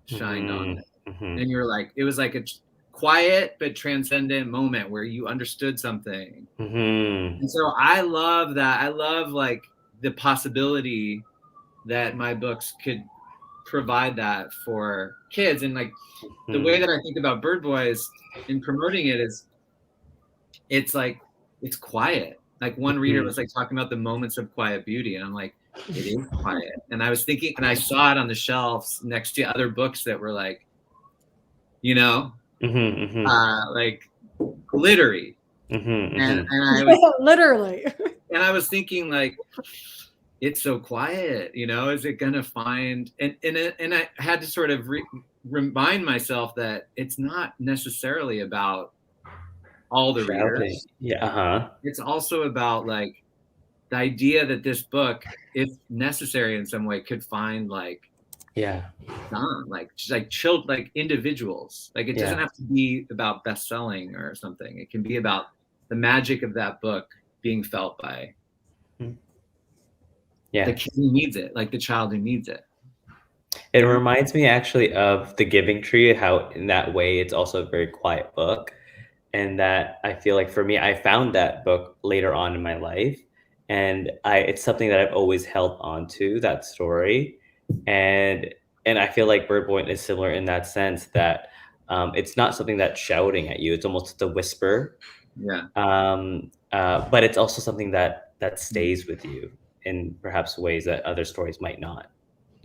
shined on it. And you're like, it was like a quiet but transcendent moment where you understood something. And so I love that. I love like the possibility that my books could provide that for kids. And like the way that I think about Bird Boy is in promoting it is it's like, it's quiet. Like one reader was like talking about the moments of quiet beauty. And I'm like, it is quiet. And I was thinking, and I saw it on the shelves next to other books that were like, you know, like glittery. And I was literally. And I was thinking like, it's so quiet, you know, is it going to find, and I had to sort of remind myself that it's not necessarily about all the Shouting. readers. Yeah. It's also about like the idea that this book, if necessary in some way, could find like just like chilled, like individuals. Like it doesn't have to be about best-selling or something. It can be about the magic of that book being felt by the kid who needs it, like the child who needs it. It reminds me actually of The Giving Tree, how in that way it's also a very quiet book. And that I feel like for me, I found that book later on in my life. And it's something that I've always held on to, that story. And I feel like Bird Boy is similar in that sense that it's not something that's shouting at you. It's almost a whisper. Yeah. But it's also something that stays with you in perhaps ways that other stories might not.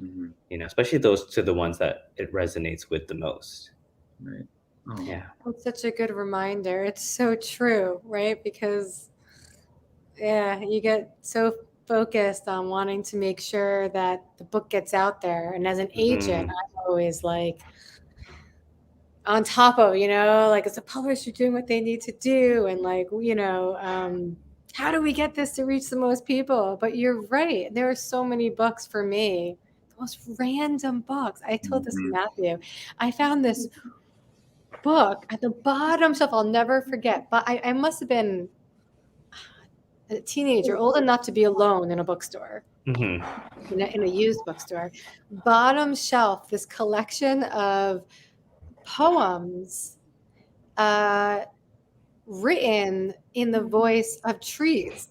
Mm-hmm. You know, especially those the ones that it resonates with the most. Right. Oh. Yeah. It's such a good reminder. It's so true, right? Because you get so focused on wanting to make sure that the book gets out there. And as an agent, I'm always like on top of, you know, like as a publisher doing what they need to do. And like, you know, how do we get this to reach the most people? But you're right. There are so many books for me, the most random books. I told this to Matthew. I found this book at the bottom shelf. I'll never forget. But I must have been a teenager, old enough to be alone in a bookstore, in a used bookstore. Bottom shelf, this collection of poems written in the voice of trees.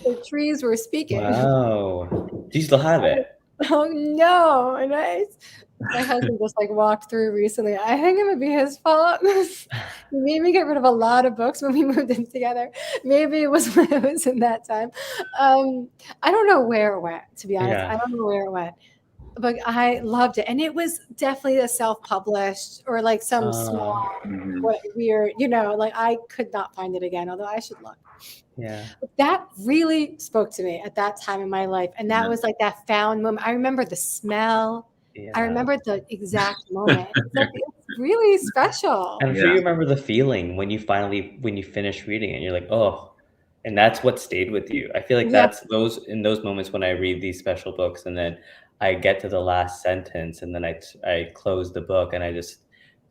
The trees were speaking. Wow. Do you still have it? Oh no. And my husband just like walked through recently. I think it would be his fault. He made me get rid of a lot of books when we moved in together. Maybe it was when it was in that time. I don't know where it went, to be honest. I don't know where it went. But I loved it. And it was definitely a self-published or like some small, weird, you know, like I could not find it again, although I should look. Yeah. But that really spoke to me at that time in my life. And that was like that found moment. I remember the smell. I remember the exact moment. It's really special. And I'm sure you remember the feeling when you finish reading it. You're like, oh, and that's what stayed with you. I feel like that's in those moments when I read these special books and then I get to the last sentence and then I close the book and I just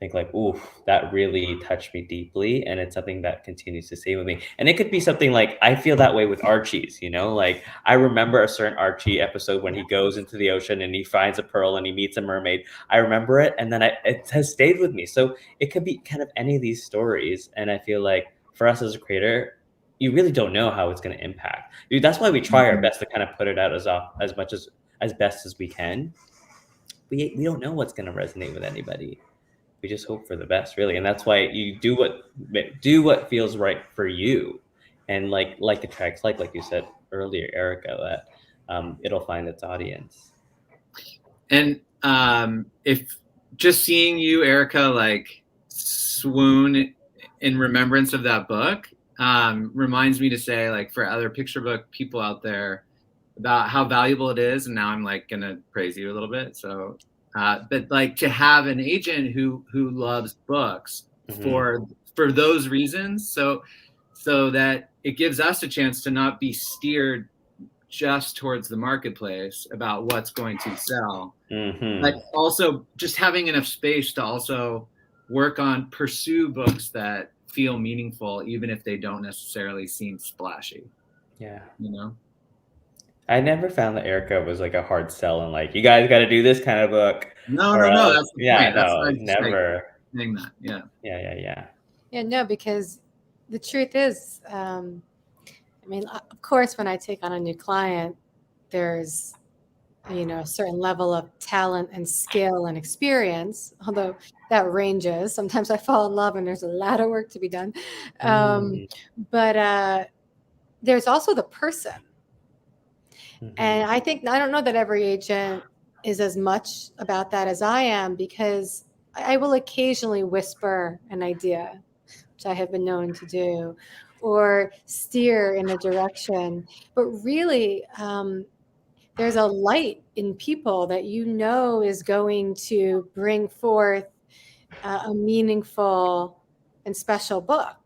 think like, ooh, that really touched me deeply. And it's something that continues to stay with me. And it could be something like, I feel that way with Archie's, you know, like I remember a certain Archie episode when he goes into the ocean and he finds a pearl and he meets a mermaid. I remember it. And then it has stayed with me. So it could be kind of any of these stories. And I feel like for us as a creator, you really don't know how it's going to impact. That's why we try our best to kind of put it out as best as we can. We don't know what's going to resonate with anybody. We just hope for the best, really. And that's why you do what feels right for you. And like the tracks, like you said earlier, Erica, that it'll find its audience. And if just seeing you, Erica, like swoon in remembrance of that book reminds me to say, like, for other picture book people out there, about how valuable it is. And now I'm like gonna praise you a little bit. So but like to have an agent who loves books for those reasons, so that it gives us a chance to not be steered just towards the marketplace about what's going to sell, but also just having enough space to also pursue books that feel meaningful, even if they don't necessarily seem splashy. Yeah. You know? I never found that Erica was like a hard sell and like, you guys got to do this kind of book. No, that's the point. That's never saying that. Yeah, no, because the truth is, I mean, of course, when I take on a new client, there's, you know, a certain level of talent and skill and experience, although that ranges. Sometimes I fall in love and there's a lot of work to be done. But there's also the person. And I don't know that every agent is as much about that as I am, because I will occasionally whisper an idea, which I have been known to do, or steer in a direction. But really, there's a light in people that you know is going to bring forth a meaningful and special book.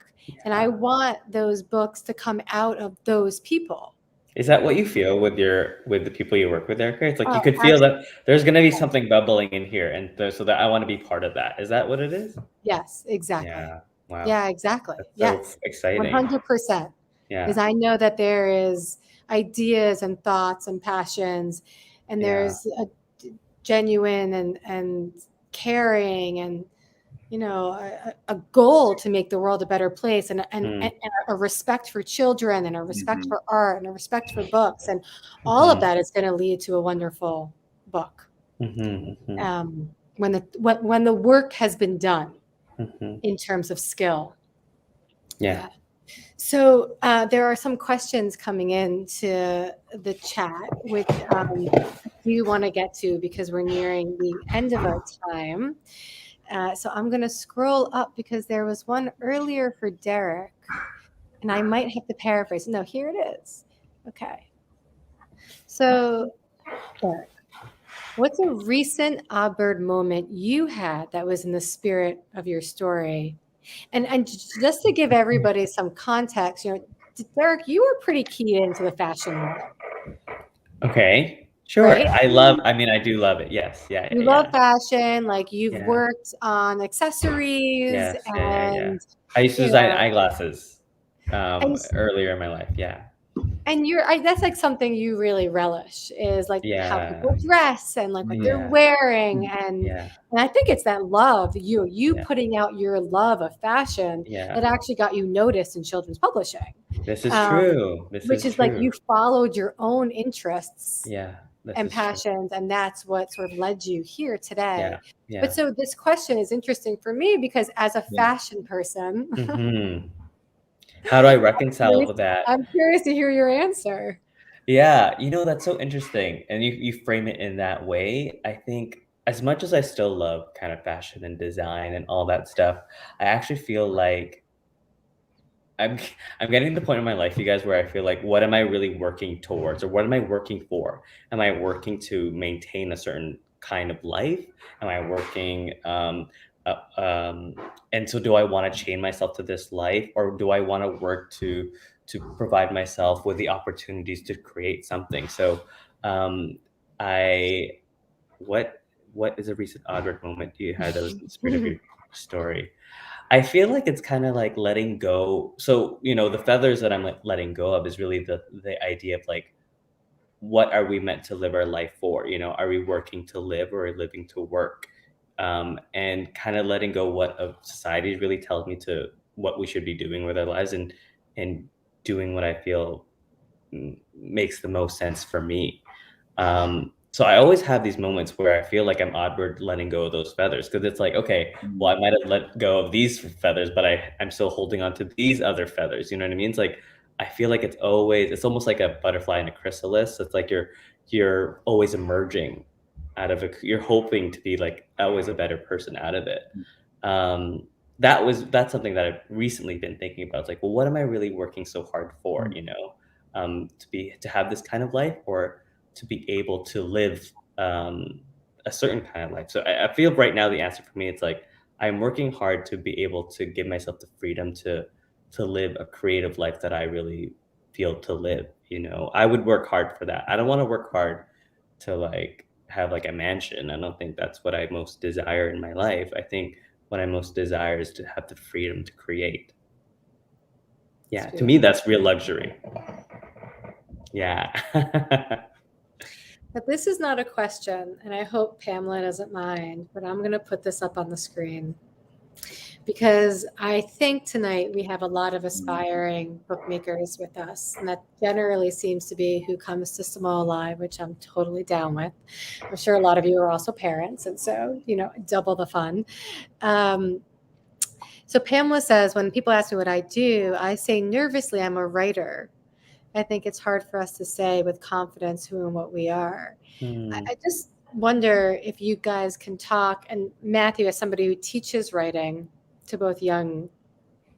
And I want those books to come out of those people. Is that what you feel with the people you work with, Erica? It's like you Oh, could feel that there's going to be Yeah. something bubbling in here, and so that I want to be part of that. Is that what it is? Yes, exactly. Yeah. Wow. Yeah, exactly. That's Yes. so exciting. 100%. Yeah. Because I know that there is ideas and thoughts and passions, and Yeah. there's a genuine and caring and, you know, a goal to make the world a better place, and a respect for children, and a respect for art, and a respect for books, and all of that is going to lead to a wonderful book. When the work has been done in terms of skill. Yeah. So there are some questions coming into the chat, which I do want to get to because we're nearing the end of our time. So I'm going to scroll up because there was one earlier for Derek, and I might have to paraphrase. No, here it is. Okay. So, Derek, what's a recent Oddbird moment you had that was in the spirit of your story? And just to give everybody some context, you know, Derek, you were pretty keyed into the fashion world. Okay. Sure. Right? I mean, I do love it. Yes. Yeah. You love fashion, like you've Yeah. worked on accessories Yes. and I used to you design know, eyeglasses and earlier in my life. Yeah. and that's like something you really relish, is like how Yeah. people dress and like what they're Yeah. wearing, and Yeah. I think it's that love, you Yeah. putting out your love of fashion Yeah. that actually got you noticed in children's publishing. This is true. Which is like you followed your own interests Yeah. and passions, and that's what sort of led you here today. Yeah. Yeah. But so this question is interesting for me because as a fashion person, how do I reconcile with that? I'm curious to hear your answer. Yeah, you know, that's so interesting. And you frame it in that way. I think as much as I still love kind of fashion and design and all that stuff, I actually feel like I'm I'm getting to the point in my life, you guys, where I feel like, what am I really working towards, or what am I working for? Am I working to maintain a certain kind of life? Am I working and so do I want to chain myself to this life, or do I want to work to provide myself with the opportunities to create something? So what is a recent Oddbird moment you had that was in the spirit of your story? I feel like it's kind of like letting go. So, you know, the feathers that I'm letting go of is really the idea of like, what are we meant to live our life for? You know, are we working to live, or are we living to work? And kind of letting go what society really tells me to what we should be doing with our lives, and doing what I feel makes the most sense for me. So I always have these moments where I feel like I'm Oddbird letting go of those feathers, because it's like, okay, well, I might have let go of these feathers, but I'm still holding on to these other feathers. You know what I mean? It's like, I feel like it's almost like a butterfly in a chrysalis. It's like you're always emerging out of you're hoping to be like always a better person out of it. That's something that I've recently been thinking about. It's like, well, what am I really working so hard for? You know, to have this kind of life, or to be able to live a certain kind of life. So I feel right now the answer for me, it's like, I'm working hard to be able to give myself the freedom to live a creative life that I really feel to live. You know, I would work hard for that. I don't want to work hard to like have like a mansion. I don't think that's what I most desire in my life. I think what I most desire is to have the freedom to create. Yeah, to me, that's real luxury. Yeah. But this is not a question, and I hope Pamela doesn't mind, but I'm going to put this up on the screen because I think tonight we have a lot of aspiring bookmakers with us, and that generally seems to be who comes to Samoa Live, which I'm totally down with. I'm sure a lot of you are also parents, and so, you know, double the fun. So Pamela says, when people ask me what I do, I say nervously, I'm a writer. I think it's hard for us to say with confidence who and what we are. I just wonder if you guys can talk, and Matthew, as somebody who teaches writing to both young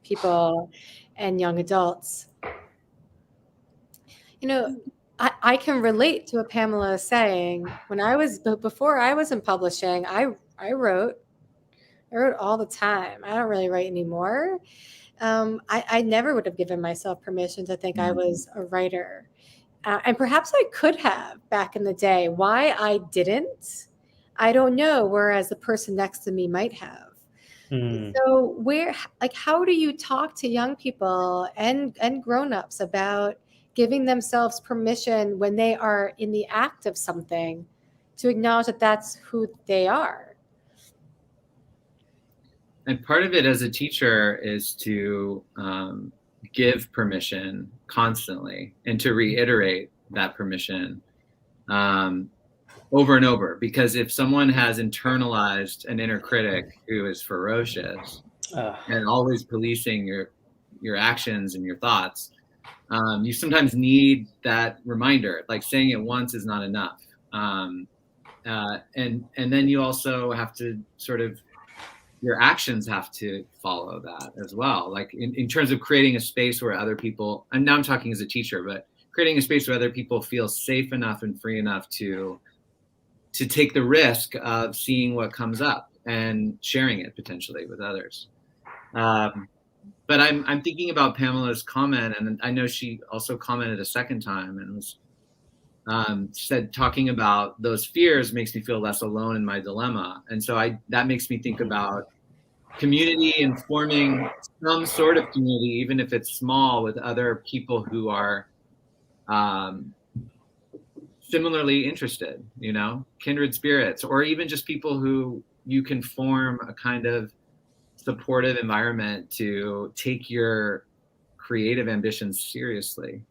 people and young adults. You know, I can relate to what Pamela is saying. Before I was in publishing, I wrote all the time. I don't really write anymore. I never would have given myself permission to think I was a writer. And perhaps I could have back in the day. Why I didn't, I don't know. Whereas the person next to me might have. So how do you talk to young people and grown-ups about giving themselves permission when they are in the act of something to acknowledge that that's who they are? And part of it as a teacher is to give permission constantly and to reiterate that permission over and over. Because if someone has internalized an inner critic who is ferocious and always policing your actions and your thoughts, you sometimes need that reminder. Like saying it once is not enough. And then you also have to sort of, your actions have to follow that as well. Like in terms of creating a space where other people, and now I'm talking as a teacher, but creating a space where other people feel safe enough and free enough to take the risk of seeing what comes up and sharing it potentially with others. But I'm thinking about Pamela's comment, and I know she also commented a second time and was said talking about those fears makes me feel less alone in my dilemma. And so that makes me think about community and forming some sort of community, even if it's small, with other people who are similarly interested, kindred spirits, or even just people who you can form a kind of supportive environment to take your creative ambitions seriously.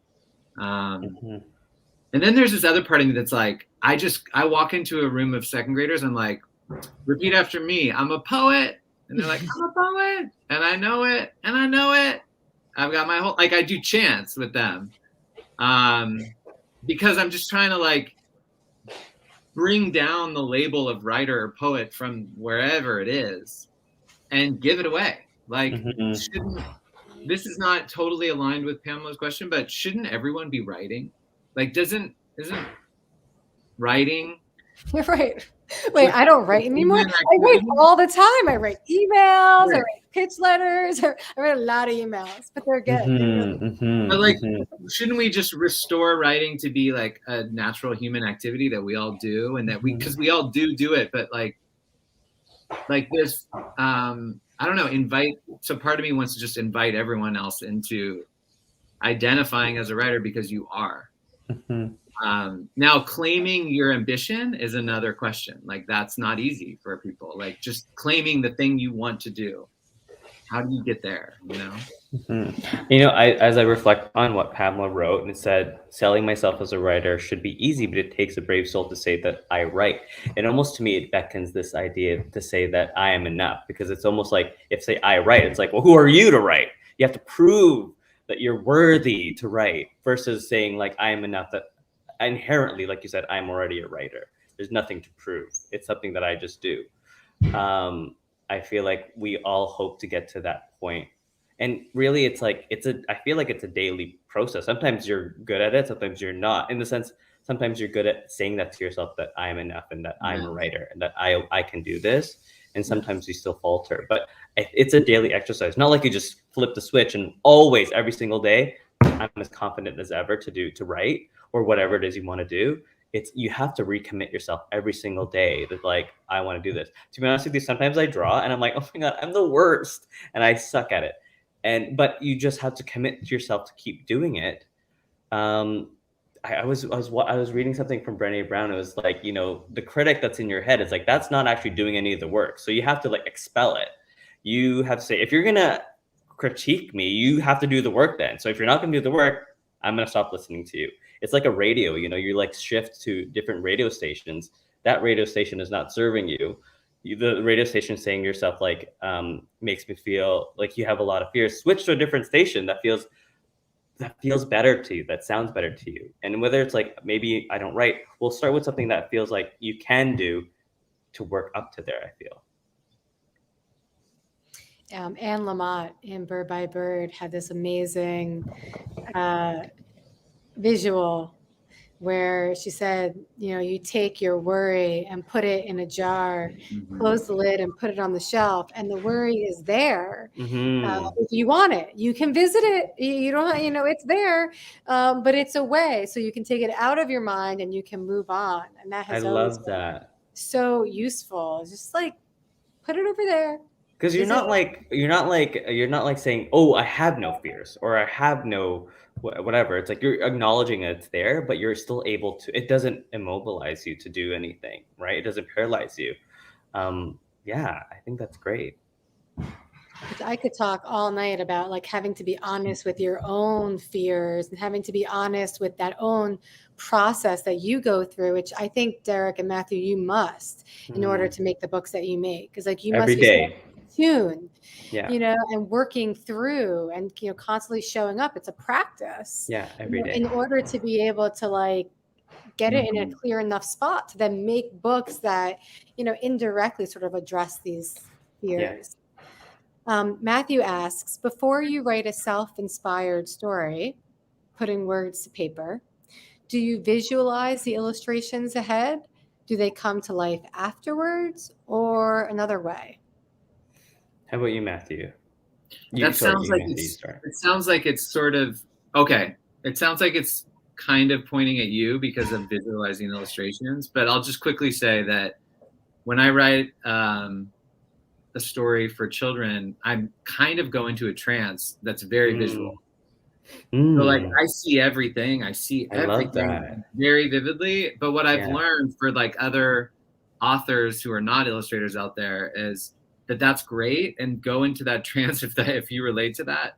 And then there's this other part of me that's like, I walk into a room of second graders, I'm like, repeat after me, I'm a poet. And they're like, I'm a poet. And I know it. And I know it. I've got my whole, like I do chants with them. Because I'm just trying to bring down the label of writer or poet from wherever it is and give it away. This is not totally aligned with Pamela's question, but shouldn't everyone be writing? Isn't writing? You're right. Wait, I don't write anymore. I write all the time. I write emails, I write pitch letters, I write a lot of emails, but they're good. But shouldn't we just restore writing to be like a natural human activity that we all do, and that because we all do it, but like this, I don't know, so part of me wants to just invite everyone else into identifying as a writer because you are. Now claiming your ambition is another question. That's not easy for people. Just claiming the thing you want to do. How do you get there? As I reflect on what Pamela wrote, and it said, selling myself as a writer should be easy, but it takes a brave soul to say that I write. And almost to me, it beckons this idea to say that I am enough, because it's almost like if say I write, it's like, well, who are you to write? You have to prove that you're worthy to write, versus saying I am enough, that inherently, like you said, I'm already a writer. There's nothing to prove. It's something that I just do. I feel like we all hope to get to that point. And really, I feel like it's a daily process. Sometimes you're good at it, sometimes you're not. In the sense, sometimes you're good at saying that to yourself, that I'm enough and that I'm a writer and that I can do this. And sometimes you still falter. But it's a daily exercise. Not like you just flip the switch and always, every single day, I'm as confident as ever to write or whatever it is you want to do. You have to recommit yourself every single day that I want to do this. To be honest with you, sometimes I draw and I'm like, oh my God, I'm the worst. And I suck at it. But you just have to commit to yourself to keep doing it. I was reading something from Brené Brown. It was the critic that's in your head is that's not actually doing any of the work. So you have to expel it. You have to say, if you're going to critique me, you have to do the work then. So if you're not going to do the work, I'm going to stop listening to you. It's like a radio, you shift to different radio stations. That radio station is not serving you. The radio station is saying to yourself, makes me feel like you have a lot of fears. Switch to a different station that feels better to you, that sounds better to you. And whether it's maybe I don't write, we'll start with something that feels like you can do to work up to there, I feel. Anne Lamott in Bird by Bird had this amazing visual where she said, you take your worry and put it in a jar, close the lid and put it on the shelf, and the worry is there. If you want it, you can visit it. You don't, it's there, but it's away, so you can take it out of your mind and you can move on. And that has always been so useful. Just like put it over there. Because you're not like saying, oh, I have no fears or I have no whatever. It's like you're acknowledging that it's there, but you're still able to. It doesn't immobilize you to do anything, right? It doesn't paralyze you. Yeah, I think that's great. I could talk all night about like having to be honest with your own fears and having to be honest with that own process that you go through, which I think Derek and Matthew, you must in order to make the books that you make. Because like you every must be day. tuned, Yeah. and working through and constantly showing up. It's a practice. Yeah, every day. In order to be able to like get it in a clear enough spot to then make books that, indirectly sort of address these fears. Yeah. Matthew asks, before you write a self-inspired story, putting words to paper, do you visualize the illustrations ahead? Do they come to life afterwards or another way? How about you, Matthew? It sounds like it's sort of, okay. It sounds like it's kind of pointing at you because of visualizing illustrations, but I'll just quickly say that when I write a story for children, I'm kind of go into a trance that's very visual. So like I see everything. I see everything very vividly. But what I've learned for like other authors who are not illustrators out there is that that's great, and go into that trance if you relate to that.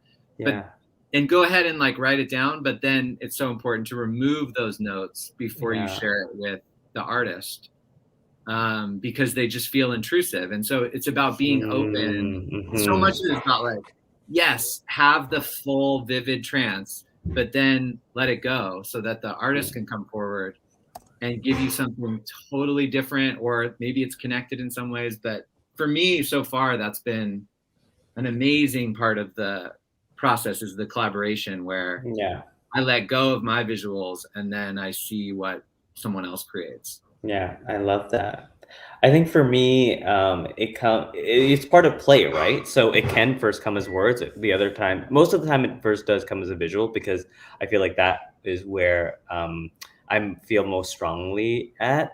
And go ahead and like write it down. But then it's so important to remove those notes before you share it with the artist. Because they just feel intrusive. And so it's about being open. So much of it is about like, yes, have the full vivid trance, but then let it go so that the artist can come forward and give you something totally different, or maybe it's connected in some ways. But for me, so far, that's been an amazing part of the process, is the collaboration where I let go of my visuals and then I see what someone else creates. Yeah, I love that. I think for me, it's part of play, right? So it can first come as words. Most of the time, it first does come as a visual, because I feel like that is where I feel most strongly at.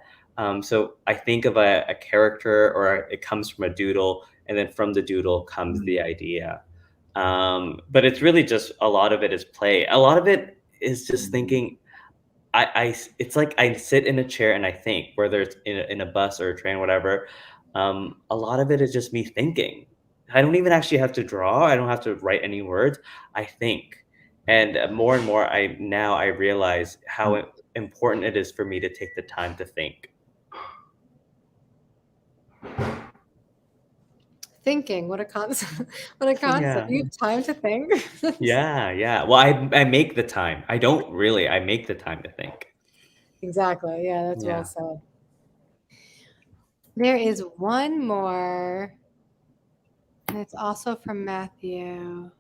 So I think of a character, or it comes from a doodle, and then from the doodle comes the idea. But it's really just, a lot of it is play. A lot of it is just thinking. It's like I sit in a chair and I think, whether it's in a bus or a train, whatever. A lot of it is just me thinking. I don't even actually have to draw. I don't have to write any words. I think. And more and more, I realize how important it is for me to take the time to think. Thinking, what a concept. You have time to think. Yeah. Well, I make the time. I make the time to think. Exactly. Yeah, that's well said. There is one more, and it's also from Matthew.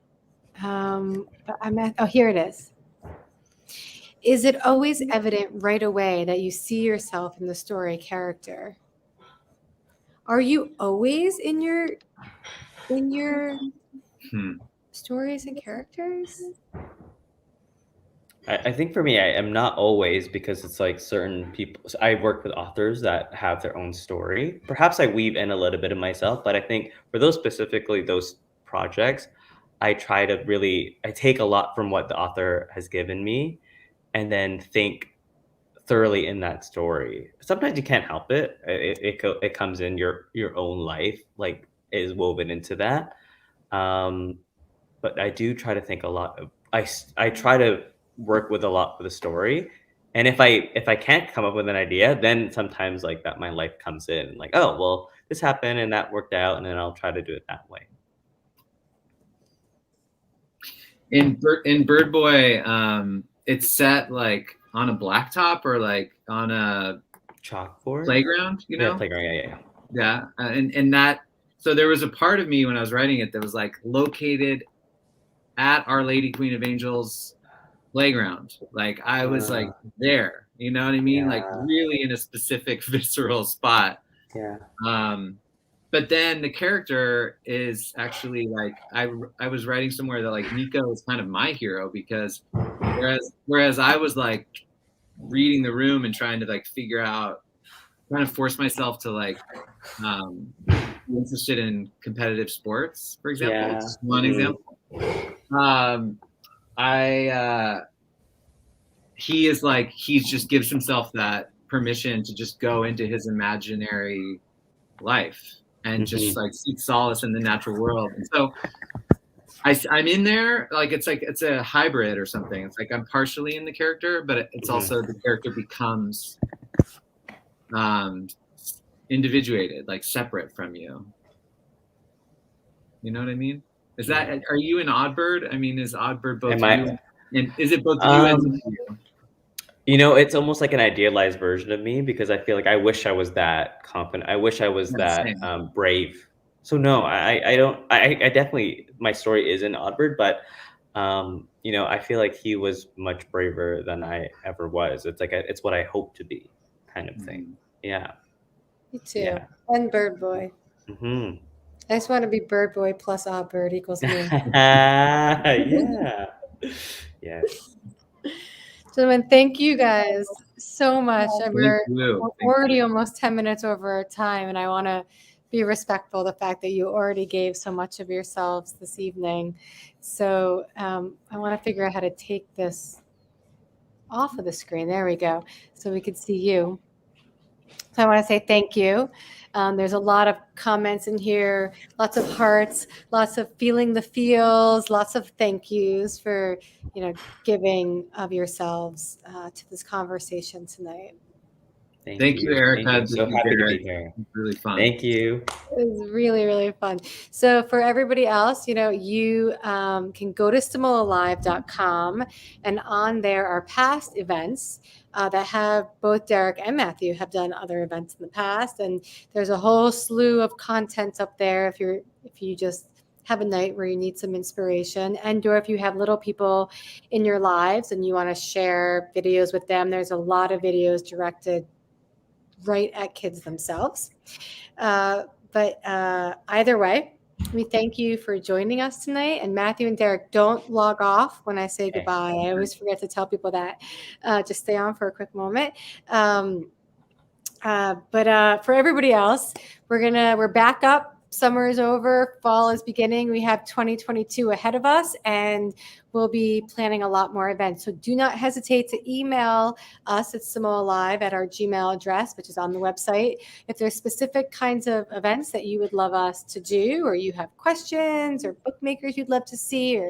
Here it is. Is it always evident right away that you see yourself in the story character? Are you always in your stories and characters? I think for me, I am not always, because it's like certain people. I work with authors that have their own story. Perhaps I weave in a little bit of myself, but I think for those projects, I take a lot from what the author has given me, and then think thoroughly in that story. Sometimes you can't help it. It comes in your own life, like, is woven into that. But I do try to think a lot of, I try to work with a lot with a story. And if I can't come up with an idea, then sometimes like that my life comes in, like, oh, well, this happened and that worked out, and then I'll try to do it that way. In Bird Boy, it's set like on a blacktop or like on a chalkboard playground, Yeah, playground. Yeah. And that So there was a part of me when I was writing it that was like located at Our Lady Queen of Angels playground. Like I was like there, you know what I mean? Like really in a specific visceral spot. Yeah. But then the character is actually like, I was writing somewhere that like Nico is kind of my hero, because whereas I was like reading the room and trying to like figure out, trying to force myself to like be interested in competitive sports, for example. Yeah. Just one example. He is like, he just gives himself that permission to just go into his imaginary life and just like seek solace in the natural world. And so I'm in there, like it's a hybrid or something. It's like I'm partially in the character, but it's also the character becomes individuated, like separate from you. You know what I mean? Is that, are you in Oddbird? I mean, is Oddbird both you and is it both you and you? You know, it's almost like an idealized version of me, because I feel like I wish I was that confident. I wish I was that brave. So no, I don't. I definitely, my story is in Oddbird, but you know, I feel like he was much braver than I ever was. It's like it's what I hope to be, kind of thing. Yeah. Me too. Yeah. And Bird Boy. I just want to be Bird Boy plus Oddbird equals me. Yeah. Yes. Gentlemen, thank you guys so much. We're already almost 10 minutes over our time, and I want to be respectful of the fact that you already gave so much of yourselves this evening. So I want to figure out how to take this off of the screen. There we go. So we can see you. So I want to say thank you. There's a lot of comments in here, lots of hearts, lots of feeling the feels, lots of thank yous for, you know, giving of yourselves to this conversation tonight. Thank you, Erica. I'm so happy to be here. It's really fun. Thank you. It was really, really fun. So for everybody else, you know, you can go to stimulalive.com, and on there are past events that have both Derek and Matthew have done other events in the past. And there's a whole slew of content up there if you just have a night where you need some inspiration, and or if you have little people in your lives and you want to share videos with them, there's a lot of videos directed right at kids themselves. But either way, we thank you for joining us tonight. And Matthew and Derek, don't log off when I say goodbye. I always forget to tell people that. Just stay on for a quick moment. But for everybody else, we're back up. Summer is over, fall is beginning. We have 2022 ahead of us, and we'll be planning a lot more events. So do not hesitate to email us at StimulAlive at our Gmail address, which is on the website. If there's specific kinds of events that you would love us to do, or you have questions or bookmakers you'd love to see, or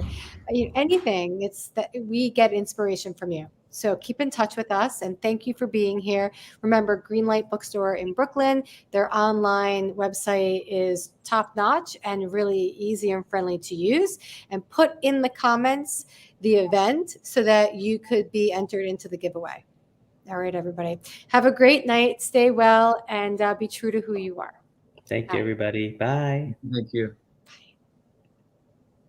anything, it's that we get inspiration from you. So keep in touch with us, and thank you for being here. Remember, Greenlight Bookstore in Brooklyn, their online website is top-notch and really easy and friendly to use. And put in the comments the event so that you could be entered into the giveaway. All right, everybody. Have a great night. Stay well, and be true to who you are. Thank you, everybody. Bye. Thank you.